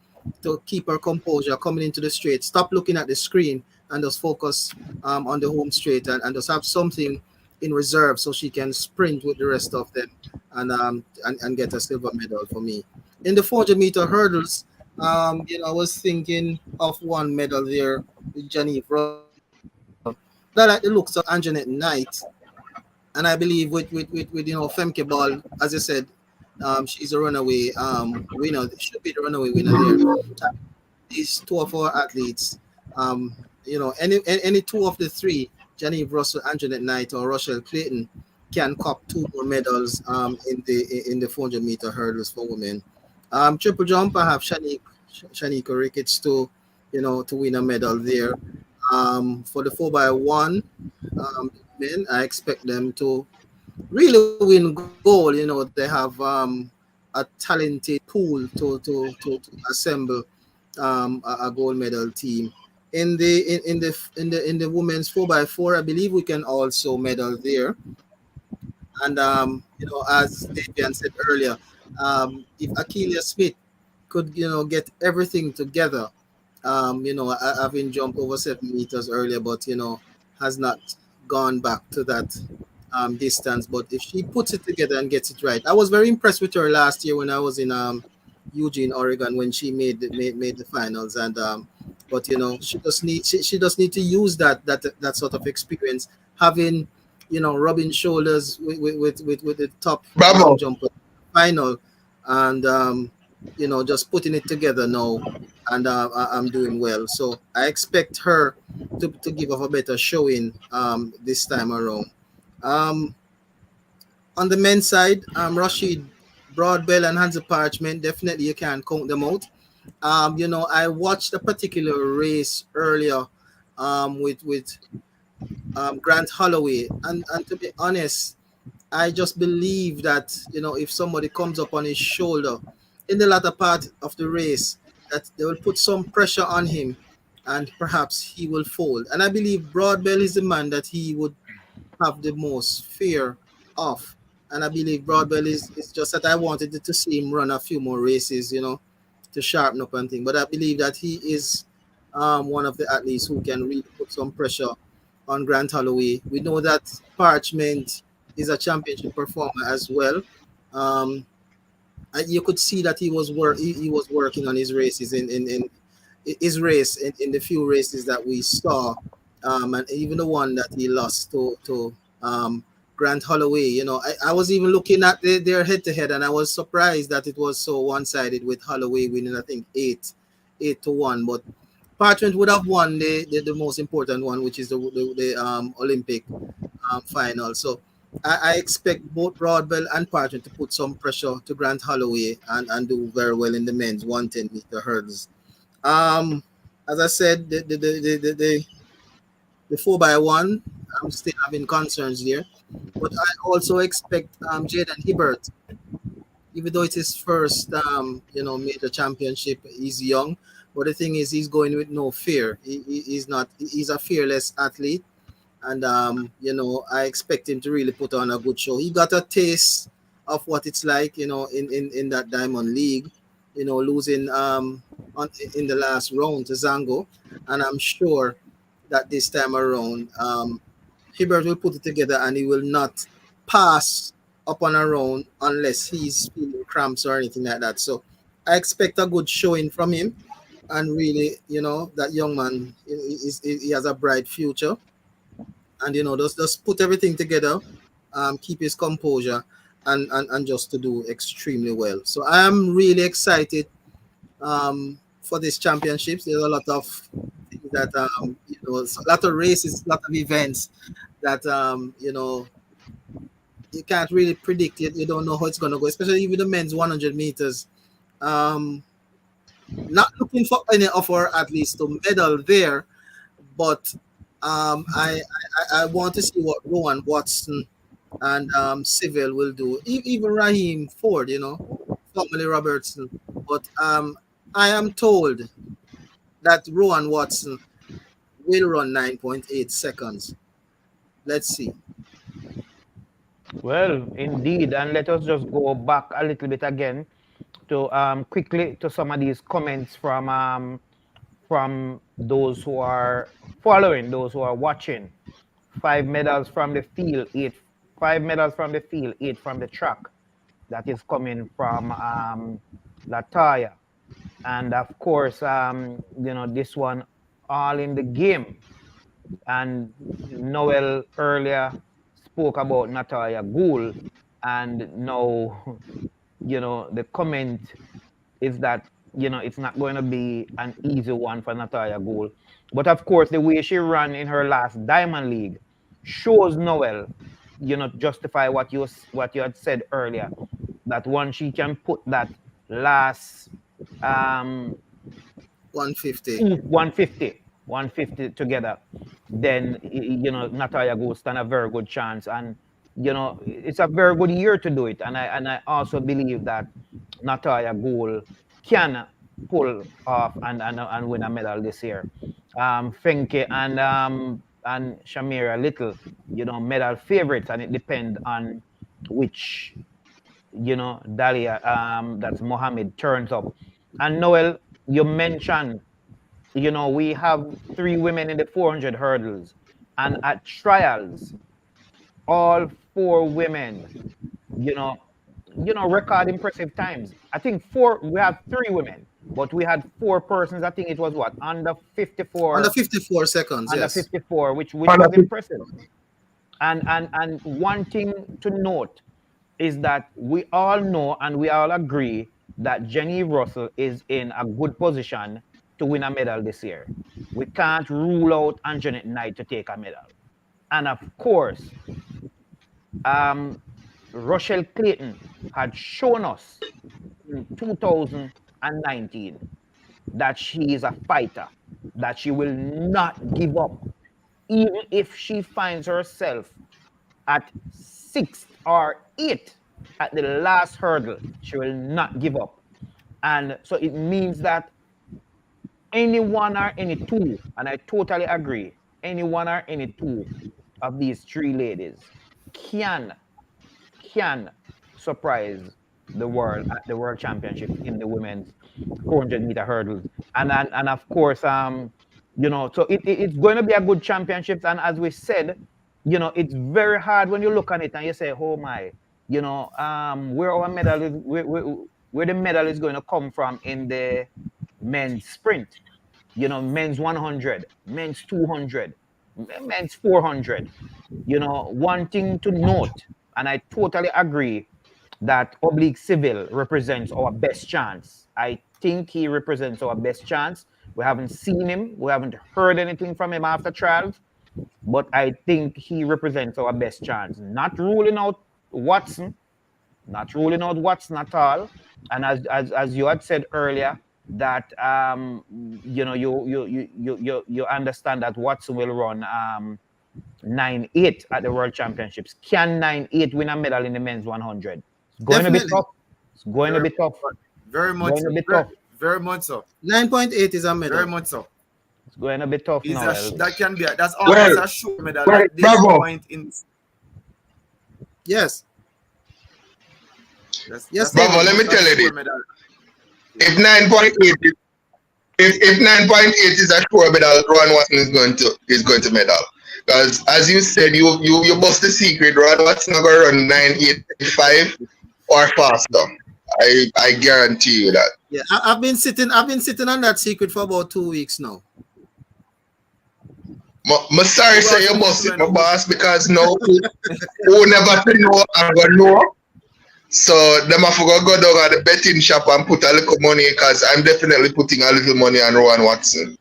keep her composure coming into the straight, stop looking at the screen and just focus on the home straight and just have something in reserve so she can sprint with the rest of them and get a silver medal for me. In the 400-meter hurdles, I was thinking of one medal there with Jenny Russell. That like the looks of Anjanette Knight, and I believe with Femke Ball, as I said, she's a runaway winner. Should be the runaway winner there. These 2 of our athletes, any two of the three, Genevieve Russell, Anjanette Knight, or Rochelle Clayton, can cop two more medals in the 400-meter hurdles for women. Triple jump, I have Shanika Ricketts to win a medal there. For the 4x1 men, I expect them to really win gold. They have a talented pool to assemble a gold medal team. In the women's 4x4, I believe we can also medal there. And as Davian said earlier, if Akeelia Smith could get everything together, having jumped over 7 meters earlier, but has not gone back to that distance. But if she puts it together and gets it right, I was very impressed with her last year when I was in Eugene, Oregon, when she made the finals. And but she just need to use that sort of experience, having rubbing shoulders with the top long Bravo. jumper final, and just putting it together now. And I'm doing well, so I expect her to give off a better showing this time around. um on the men's side, Rashid Broadbell and Hansa Parchment, definitely you can't count them out. I watched a particular race earlier with Grant Holloway, and to be honest, I just believe that if somebody comes up on his shoulder in the latter part of the race, that they will put some pressure on him, and perhaps he will fold. And I believe Broadbell is the man that he would have the most fear of. And I believe Broadbell is just that I wanted to see him run a few more races, to sharpen up and thing. But I believe that he is one of the athletes who can really put some pressure on Grant Holloway. We know that Parchment is a championship performer as well. Um, and you could see that he was working on his races in his race in the few races that we saw, and even the one that he lost to Grant Holloway. I was even looking at their head to head, and I was surprised that it was so one sided with Holloway winning, I think, 8-1. But Parchment would have won the most important one, which is the Olympic final. So I expect both Broadbell and Parchment to put some pressure to Grant Holloway and do very well in the men's 110-meter hurdles. Um, as I said, the 4x1, I'm still having concerns there. But I also expect Jaden Hibbert, even though it's his first major championship, he's young. But the thing is, he's going with no fear. He's not. He's a fearless athlete, and I expect him to really put on a good show. He got a taste of what it's like, in that Diamond League, losing in the last round to Zango, and I'm sure that this time around, Hibbert will put it together and he will not pass up on a round unless he's feeling cramps or anything like that. So I expect a good showing from him, and really, that young man he has a bright future, and just put everything together, keep his composure, and just to do extremely well. So I am really excited for these championships. There's a lot of things that a lot of races, a lot of events that you can't really predict it. You don't know how it's gonna go, especially with the men's 100 meters. Um, Not looking for any offer at least to medal there, but I want to see what Rowan Watson and Civil will do. Even Raheem Ford, formerly Robertson. But I am told that Rowan Watson will run 9.8 seconds. Let's see. Well, indeed, and let us just go back a little bit again to quickly to some of these comments from those who are following, those who are watching. 5 medals from the field, 5 medals from the field, 8 from the track. That is coming from Lataya. And of course, this one all in the game. And Noel earlier spoke about Natalia Gould, and now, the comment is that it's not going to be an easy one for Natalia Gould. But of course, the way she ran in her last Diamond League shows Noel, justify what you had said earlier, that once she can put that last 150. 150 together, then Natalia Gould stand a very good chance, and it's a very good year to do it, and I also believe that Natalia Gould can pull off and win a medal this year. Fenke and Shamira Little, medal favorites, and it depends on which Dahlia, that's Mohammed, turns up. And Noel, you mentioned, we have 3 women in the 400 hurdles, and at trials, all 4 women, record impressive times. I think we have 3 women, but we had 4 persons. I think it was what, under 54. Under 54 seconds, Under yes. 54, which was impressive. And one thing to note is that we all know and we all agree that Jenny Russell is in a good position to win a medal this year. We can't rule out Anjanette Knight to take a medal. And of course, Rochelle Clayton had shown us in 2019 that she is a fighter, that she will not give up. Even if she finds herself at 6th or 8th at the last hurdle, she will not give up. And so it means that any one or any 2, and I totally agree, any one or any 2 of these 3 ladies can surprise the world at the World Championship in the women's 400-meter hurdles. And of course, so it's going to be a good championship. And as we said, it's very hard when you look at it and you say, oh my, where our medal is, where the medal is going to come from in the men's sprint, men's 100, men's 200, men's 400. One thing to note, and I totally agree, that Oblique Civil represents our best chance. I think he represents our best chance. We haven't seen him. We haven't heard anything from him after trials. But I think he represents our best chance. Not ruling out Watson. Not ruling out Watson at all. And as you had said earlier, that you understand that Watson will run 9.8 at the World Championships. Can 9.8 win a medal in the men's 100? It's going to be tough. It's going to be tough. Very much so. Very much so. 9.8 is a medal. Very much so. It's going to be tough now. That can be. That's always a sure medal at this point in. Yes. Yes. Bravo, let me tell you this. If 9.8 if 9.8 is a sure medal, Ron Watson is going to medal. Because as you said, you bust the secret. Ron Watson not going to run 9.85 or faster. I guarantee you that. Yeah, I've been sitting on that secret for about 2 weeks now. I'm sorry say you bust it, my boss, because no who never know I'm gonna know. So them have to go down at the betting shop and put a little money, because I'm definitely putting a little money on Rowan Watson.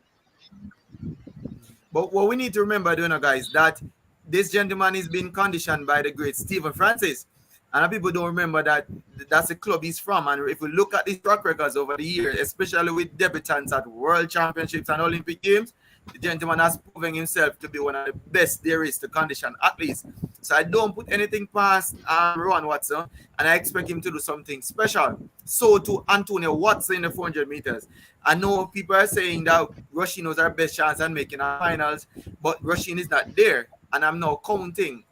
But what we need to remember, guys, that this gentleman is being conditioned by the great Stephen Francis. And people don't remember that that's the club he's from. And if we look at his track records over the years, especially with debutants at World Championships and Olympic Games, the gentleman has proven himself to be one of the best there is to condition athletes. So I don't put anything past Rowan Watson, and I expect him to do something special. So to Antonio Watson in the 400 meters. I know people are saying that Rasheen was our best chance at making our finals, but Rasheen is not there. And I'm now counting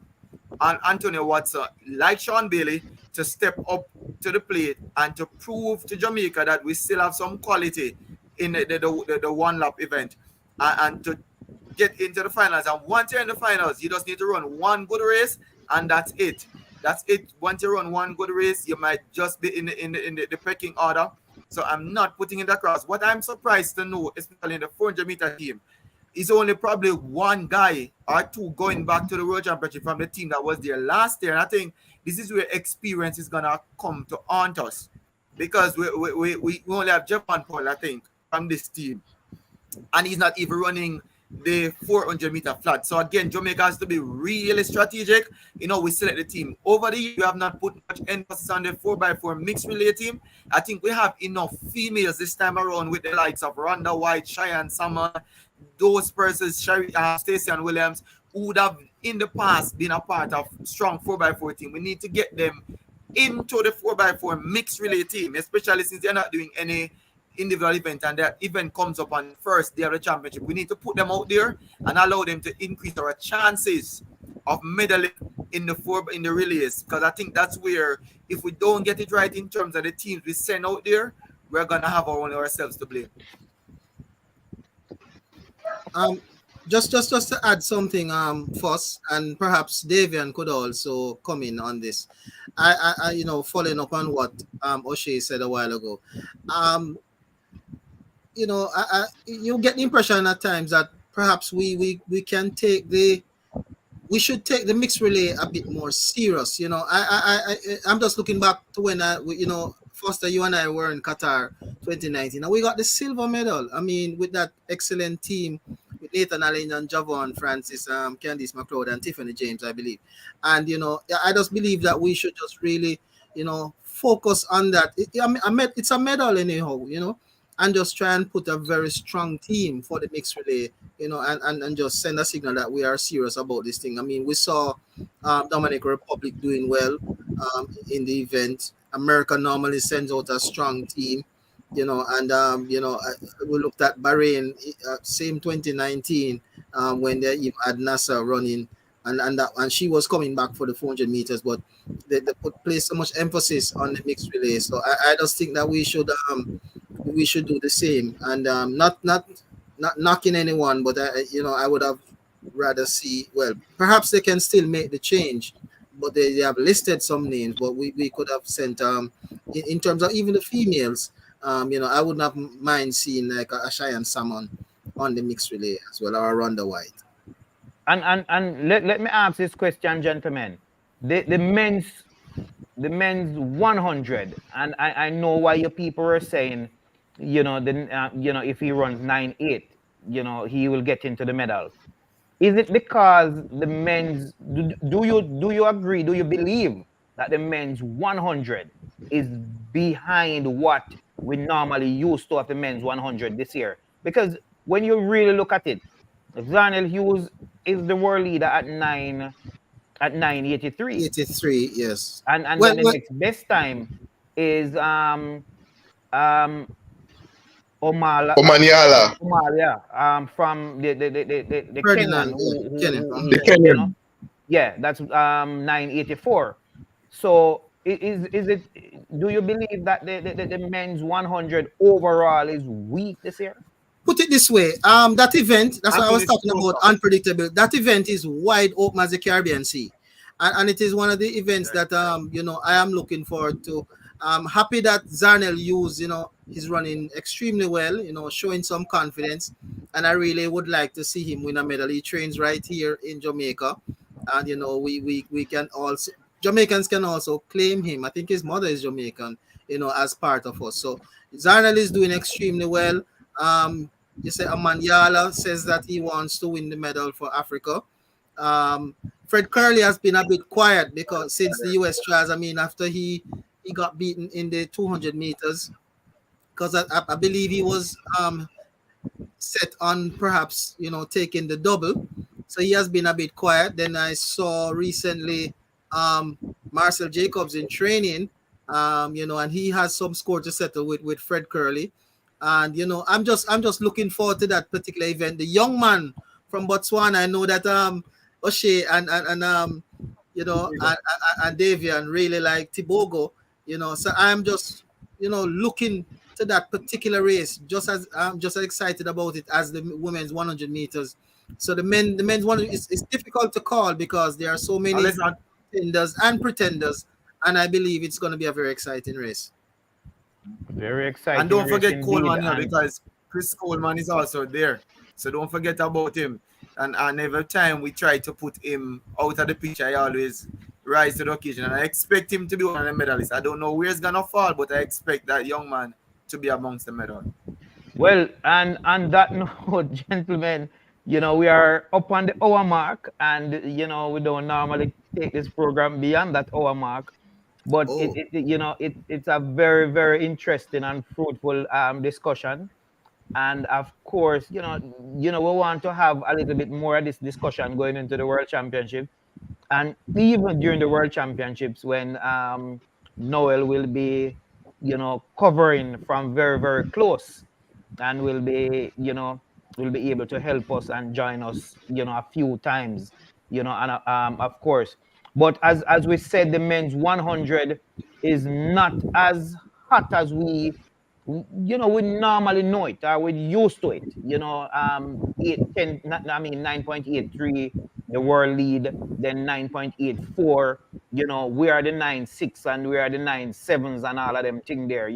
on Antonio Watson, like Sean Bailey, to step up to the plate and to prove to Jamaica that we still have some quality in the one-lap event. And to get into the finals. And once you're in the finals, you just need to run one good race, and that's it. That's it. Once you run one good race, you might just be in the pecking order. So I'm not putting it across. What I'm surprised to know, especially in the 400-meter team, is only probably one guy or two going back to the World Championship from the team that was there last year. And I think this is where experience is going to come to haunt us. because we only have Japan Paul, I think, from this team, and he's not even running the 400-meter flat. So again, Jamaica has to be really strategic. You know, we select the team. Over the year, we have not put much emphasis on the 4x4 mixed relay team. I think we have enough females this time around with the likes of Rhonda White, Cheyenne Summer, those persons, Stacey and Williams, who would have in the past been a part of strong 4x4 team. We need to get them into the 4x4 mixed relay team, especially since they're not doing any individual event and that event comes up on the first day of the championship. We need to put them out there and allow them to increase our chances of medaling in the relays, because I think that's where, if we don't get it right in terms of the teams we send out there, we're gonna have ourselves to blame. Just to add something, Foss, and perhaps Davian could also come in on this. I you know, following up on what O'Shea said a while ago. You know, you get the impression at times that perhaps we can take we should take the mixed relay a bit more serious. You know, I'm just looking back to when you know, Foster, you and I were in Qatar 2019, and we got the silver medal. I mean, with that excellent team with Nathan Allen and Javon Francis, Candice McLeod, and Tiffany James, I believe. And you know, I just believe that we should just really, you know, focus on that. It's a medal anyhow, you know, and just try and put a very strong team for the mixed relay, you know, and just send a signal that we are serious about this thing. I mean, we saw Dominican Republic doing well in the event. America normally sends out a strong team, you know, and you know, we looked at Bahrain, same 2019, when they had NASA running, and she was coming back for the 400 meters, but they placed so much emphasis on the mixed relay. So I just think that we should do the same, and not knocking anyone, but you know, I would have rather see, well, perhaps they can still make the change, but they have listed some names, but we could have sent in terms of even the females, you know, I would not mind seeing like a Cheyenne Salmon on the mixed relay as well, or a Rhonda White. And let me ask this question, gentlemen. The men's 100, and I know why your people are saying, you know, you know, if he runs 9.8, you know, he will get into the medal. Is it because the men's, do you agree, do you believe that the men's 100 is behind what we normally used to have the men's 100 this year? Because when you really look at it, Zanel Hughes is the world leader at 9.83. 83, yes. And then the next best time is Omanyala. from the Ferdinand, Kenyan. The Kenyan. You know? Yeah, that's 9.84. So is it? Do you believe that the men's 100 overall is weak this year? Put it this way, that event, that's what I was talking about, unpredictable. That event is wide open as the Caribbean Sea. And it is one of the events that, you know, I am looking forward to. I'm happy that Zarnell Hughes, you know, he's running extremely well, you know, showing some confidence. And I really would like to see him win a medal. He trains right here in Jamaica. And, you know, we can also, Jamaicans can also claim him. I think his mother is Jamaican, you know, as part of us. So Zarnell is doing extremely well. You say Amanyala says that he wants to win the medal for Africa. Fred Curley has been a bit quiet because since the US trials, I mean, after he got beaten in the 200 meters, because I believe he was set on perhaps, you know, taking the double. So he has been a bit quiet. Then I saw recently Marcel Jacobs in training, you know, and he has some score to settle with Fred Curley. And you know, I'm just looking forward to that particular event. The young man from Botswana, I know that O'Shea and you know, and Davian really like Tibogo, you know. So I'm just, you know, looking to that particular race, just as I'm just as excited about it as the women's 100 meters. So the men's 100 is difficult to call because there are so many contenders and pretenders, and I believe it's going to be a very exciting race. Very exciting. And don't forget indeed. Coleman here, because Chris Coleman is also there. So don't forget about him. And every time we try to put him out of the pitch, I always rise to the occasion. And I expect him to be one of the medalists. I don't know where it's gonna fall, but I expect that young man to be amongst the medal. Well, and on that note, gentlemen, we are up on the hour mark, and we don't normally take this program beyond that hour mark, but Oh, it's a very, very interesting and fruitful discussion. And of course, we want to have a little bit more of this discussion going into the World Championship, and even during the World Championships when Noel will be, covering from very, very close, and will be able to help us and join us, a few times, and of course. But as we said, the men's 100 is not as hot as we normally know it, or we used to it. 8 10 I mean 9.83, the world lead, then 9.84. We are the 9.6 and we are the 9.7s and all of them thing there.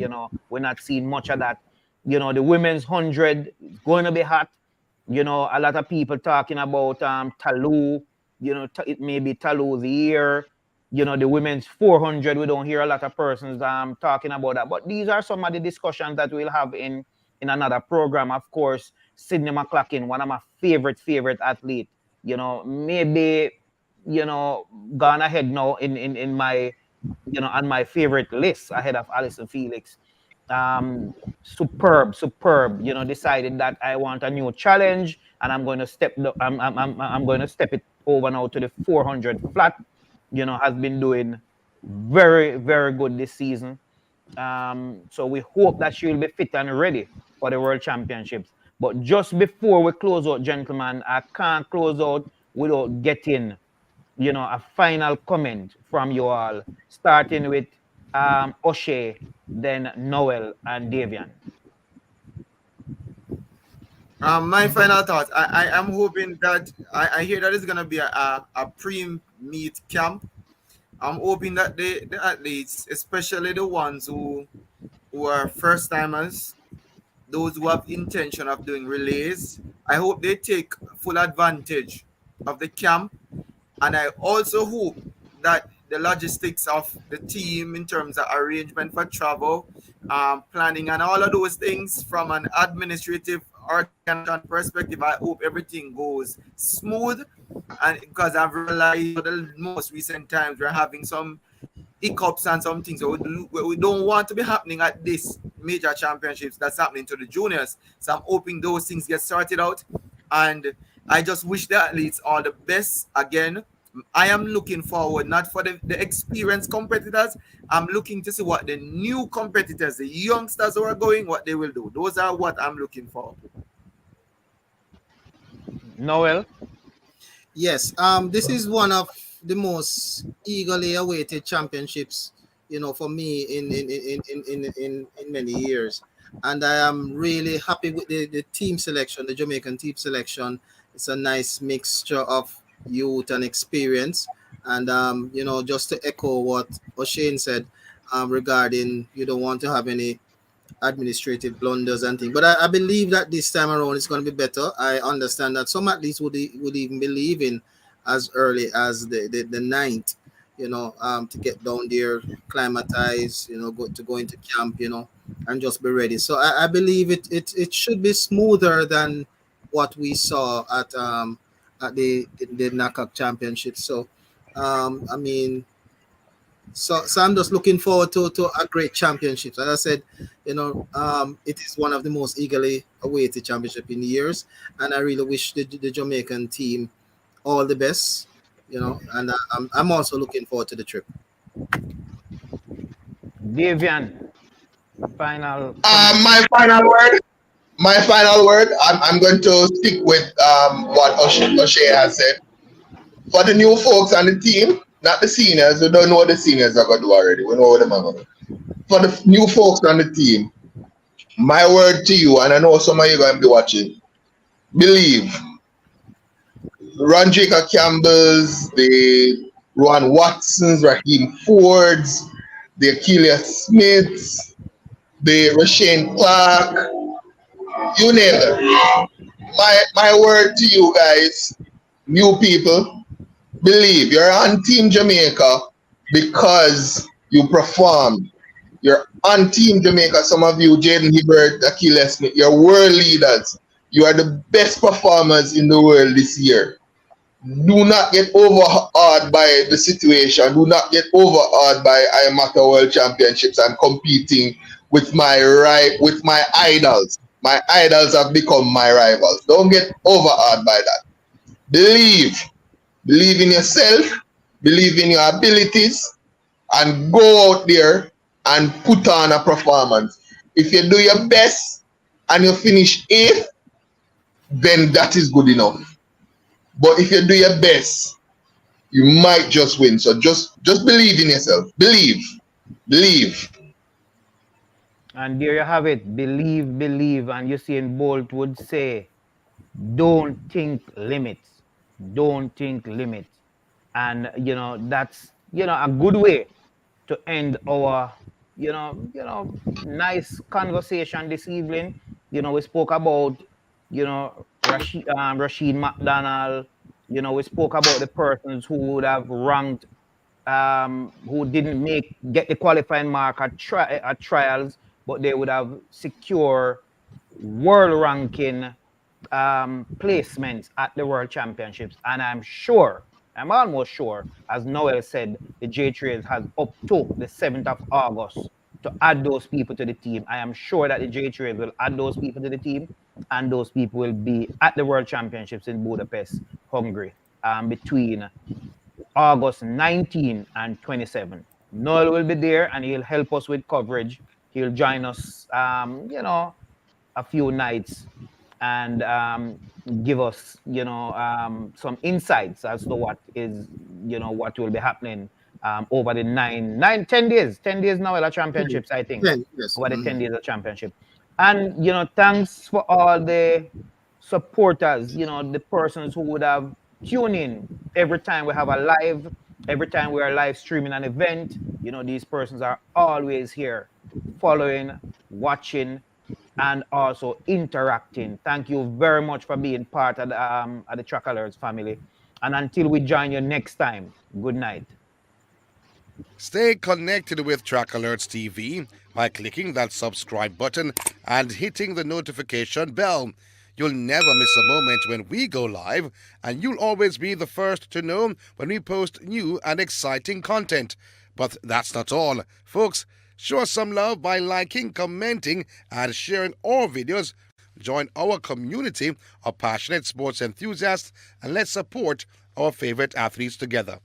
We're not seeing much of that. The women's 100 is going to be hot. A lot of people talking about Talou. It may be Talou the year. The women's 400, we don't hear a lot of persons talking about that. But these are some of the discussions that we'll have in another program. Of course, Sydney McLaughlin, one of my favorite athlete. Maybe gone ahead now in my on my favorite list ahead of Alison Felix. Superb. Decided that I want a new challenge, and I'm going to I'm going to step it over now to the 400 flat. Has been doing very, very good this season. So we hope that she will be fit and ready for the World Championships. But just before we close out, gentlemen, I can't close out without getting, a final comment from you all, starting with O'Shea, then Noel and Davian. My final thoughts. I am hoping that I hear that it's gonna be a pre-meet camp. I'm hoping that the athletes, especially the ones who are first timers, those who have intention of doing relays, I hope they take full advantage of the camp. And I also hope that the logistics of the team in terms of arrangement for travel, planning, and all of those things from an administrative organization perspective, I hope everything goes smooth. And because I've realized the most recent times we're having some hiccups and some things that we don't want to be happening at this major championships that's happening to the juniors. So I'm hoping those things get sorted out. And I just wish the athletes all the best. Again, I am looking forward, not for the experienced competitors. I'm looking to see what the new competitors, the youngsters who are going, what they will do. Those are what I'm looking for. Noel? yes. This is one of the most eagerly awaited championships, for me in many years. And I am really happy with the team selection, the Jamaican team selection. It's a nice mixture of youth and experience. And just to echo what O'Shane said, regarding you don't want to have any administrative blunders and things. But I believe that this time around it's going to be better. I understand that some athletes would even be leaving as early as the ninth, to get down there, climatize, go into camp, and just be ready. So I believe it should be smoother than what we saw at the knockout championship. So I mean, so I'm just looking forward to a great championship. As I said, it is one of the most eagerly awaited championship in years, and I really wish the Jamaican team all the best. And I'm also looking forward to the trip. Davian, final. My final word. My final word. I'm going to stick with what O'Shea has said. For the new folks on the team, not the seniors, we don't know what the seniors are going to do already. We know what them are going to do. For the new folks on the team, my word to you, and I know some of you are going to be watching, believe. Ron Jacob Campbell's, the Ron Watsons, Raheem Fords, the Akeelia Smiths, the Rasheen Clark, you name it. My word to you guys, new people, Believe. You're on Team Jamaica because you performed. You're on Team Jamaica. Some of you, Jaden Hibbert, Achilles Smith, you're world leaders. You are the best performers in the world this year. Do not get overawed by the situation. Do not get overawed by I am at the World Championships and competing with my idols. My idols have become my rivals. Don't get overawed by that. Believe. Believe in yourself. Believe in your abilities. And go out there and put on a performance. If you do your best and you finish 8th, then that is good enough. But if you do your best, you might just win. So just believe in yourself. Believe. And there you have it. Believe. And Usain Bolt would say, don't think limits. Don't think limits. And, that's, a good way to end our, nice conversation this evening. We spoke about, Rasheen McDonald. We spoke about the persons who would have ranked, who didn't get the qualifying mark at trials, but they would have secure world ranking placements at the World Championships. And I'm almost sure, as Noel said, the J-Trails has up to the 7th of August to add those people to the team. I am sure that the J-Trails will add those people to the team, and those people will be at the World Championships in Budapest, Hungary, between August 19 and 27. Noel will be there, and he'll help us with coverage. He'll join us, a few nights and give us, some insights as to what is, what will be happening over the 10 days now at the championships, I think. 10, yes. Over the 10 days of championship. And, thanks for all the supporters, the persons who would have tuned in every time we have a live, every time we are live streaming an event. These persons are always here following, watching, and also interacting. Thank you very much for being part of the Trackalerts family. And until we join you next time, good night. Stay connected with Trackalerts TV by clicking that subscribe button and hitting the notification bell. You'll never miss a moment when we go live, and you'll always be the first to know when we post new and exciting content. But that's not all. Folks, show us some love by liking, commenting, and sharing our videos. Join our community of passionate sports enthusiasts, and let's support our favorite athletes together.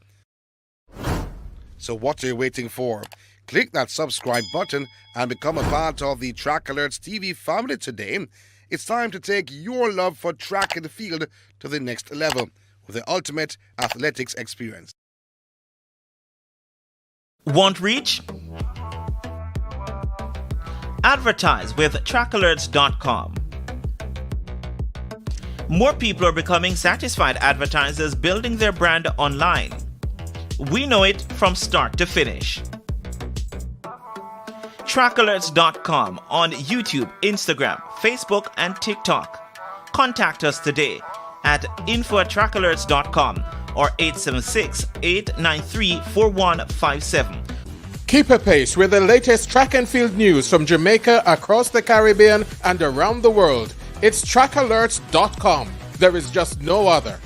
So what are you waiting for? Click that subscribe button and become a part of the Trackalerts TV family today. It's time to take your love for track and field to the next level with the ultimate athletics experience. Want reach? Advertise with Trackalerts.com. More people are becoming satisfied advertisers building their brand online. We know it from start to finish. Trackalerts.com on YouTube, Instagram, Facebook, and TikTok. Contact us today at info@trackalerts.com or 876-893-4157. Keep a pace with the latest track and field news from Jamaica, across the Caribbean, and around the world. It's Trackalerts.com. There is just no other.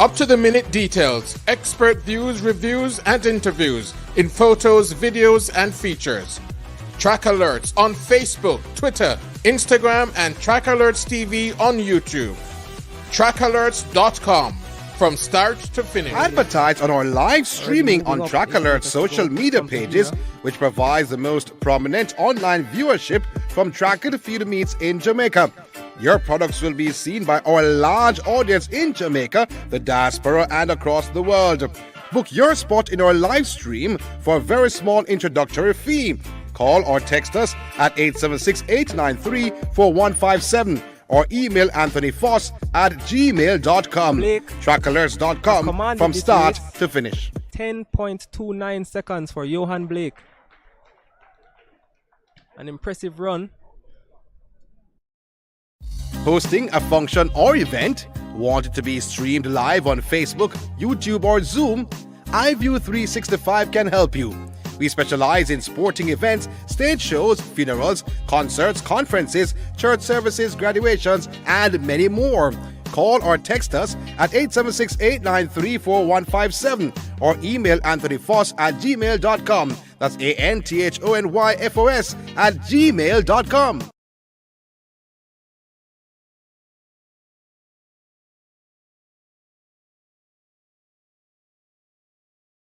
Up-to-the-minute details, expert views, reviews, and interviews in photos, videos, and features. Trackalerts on Facebook, Twitter, Instagram, and Trackalerts TV on YouTube. Trackalerts.com. From start to finish. Advertise on our live streaming on Trackalerts social media pages, which provides the most prominent online viewership from track and field meets in Jamaica. Your products will be seen by our large audience in Jamaica, the diaspora, and across the world. Book your spot in our live stream for a very small introductory fee. Call or text us at 876-893-4157 or email anthonyfoss@gmail.com. Trackalerts.com from start to finish. 10.29 seconds for Johan Blake. An impressive run. Hosting a function or event? Want it to be streamed live on Facebook, YouTube, or Zoom? iView365 can help you. We specialize in sporting events, stage shows, funerals, concerts, conferences, church services, graduations, and many more. Call or text us at 876-893-4157 or email anthonyfoss@gmail.com. That's ANTHONYFOS @gmail.com.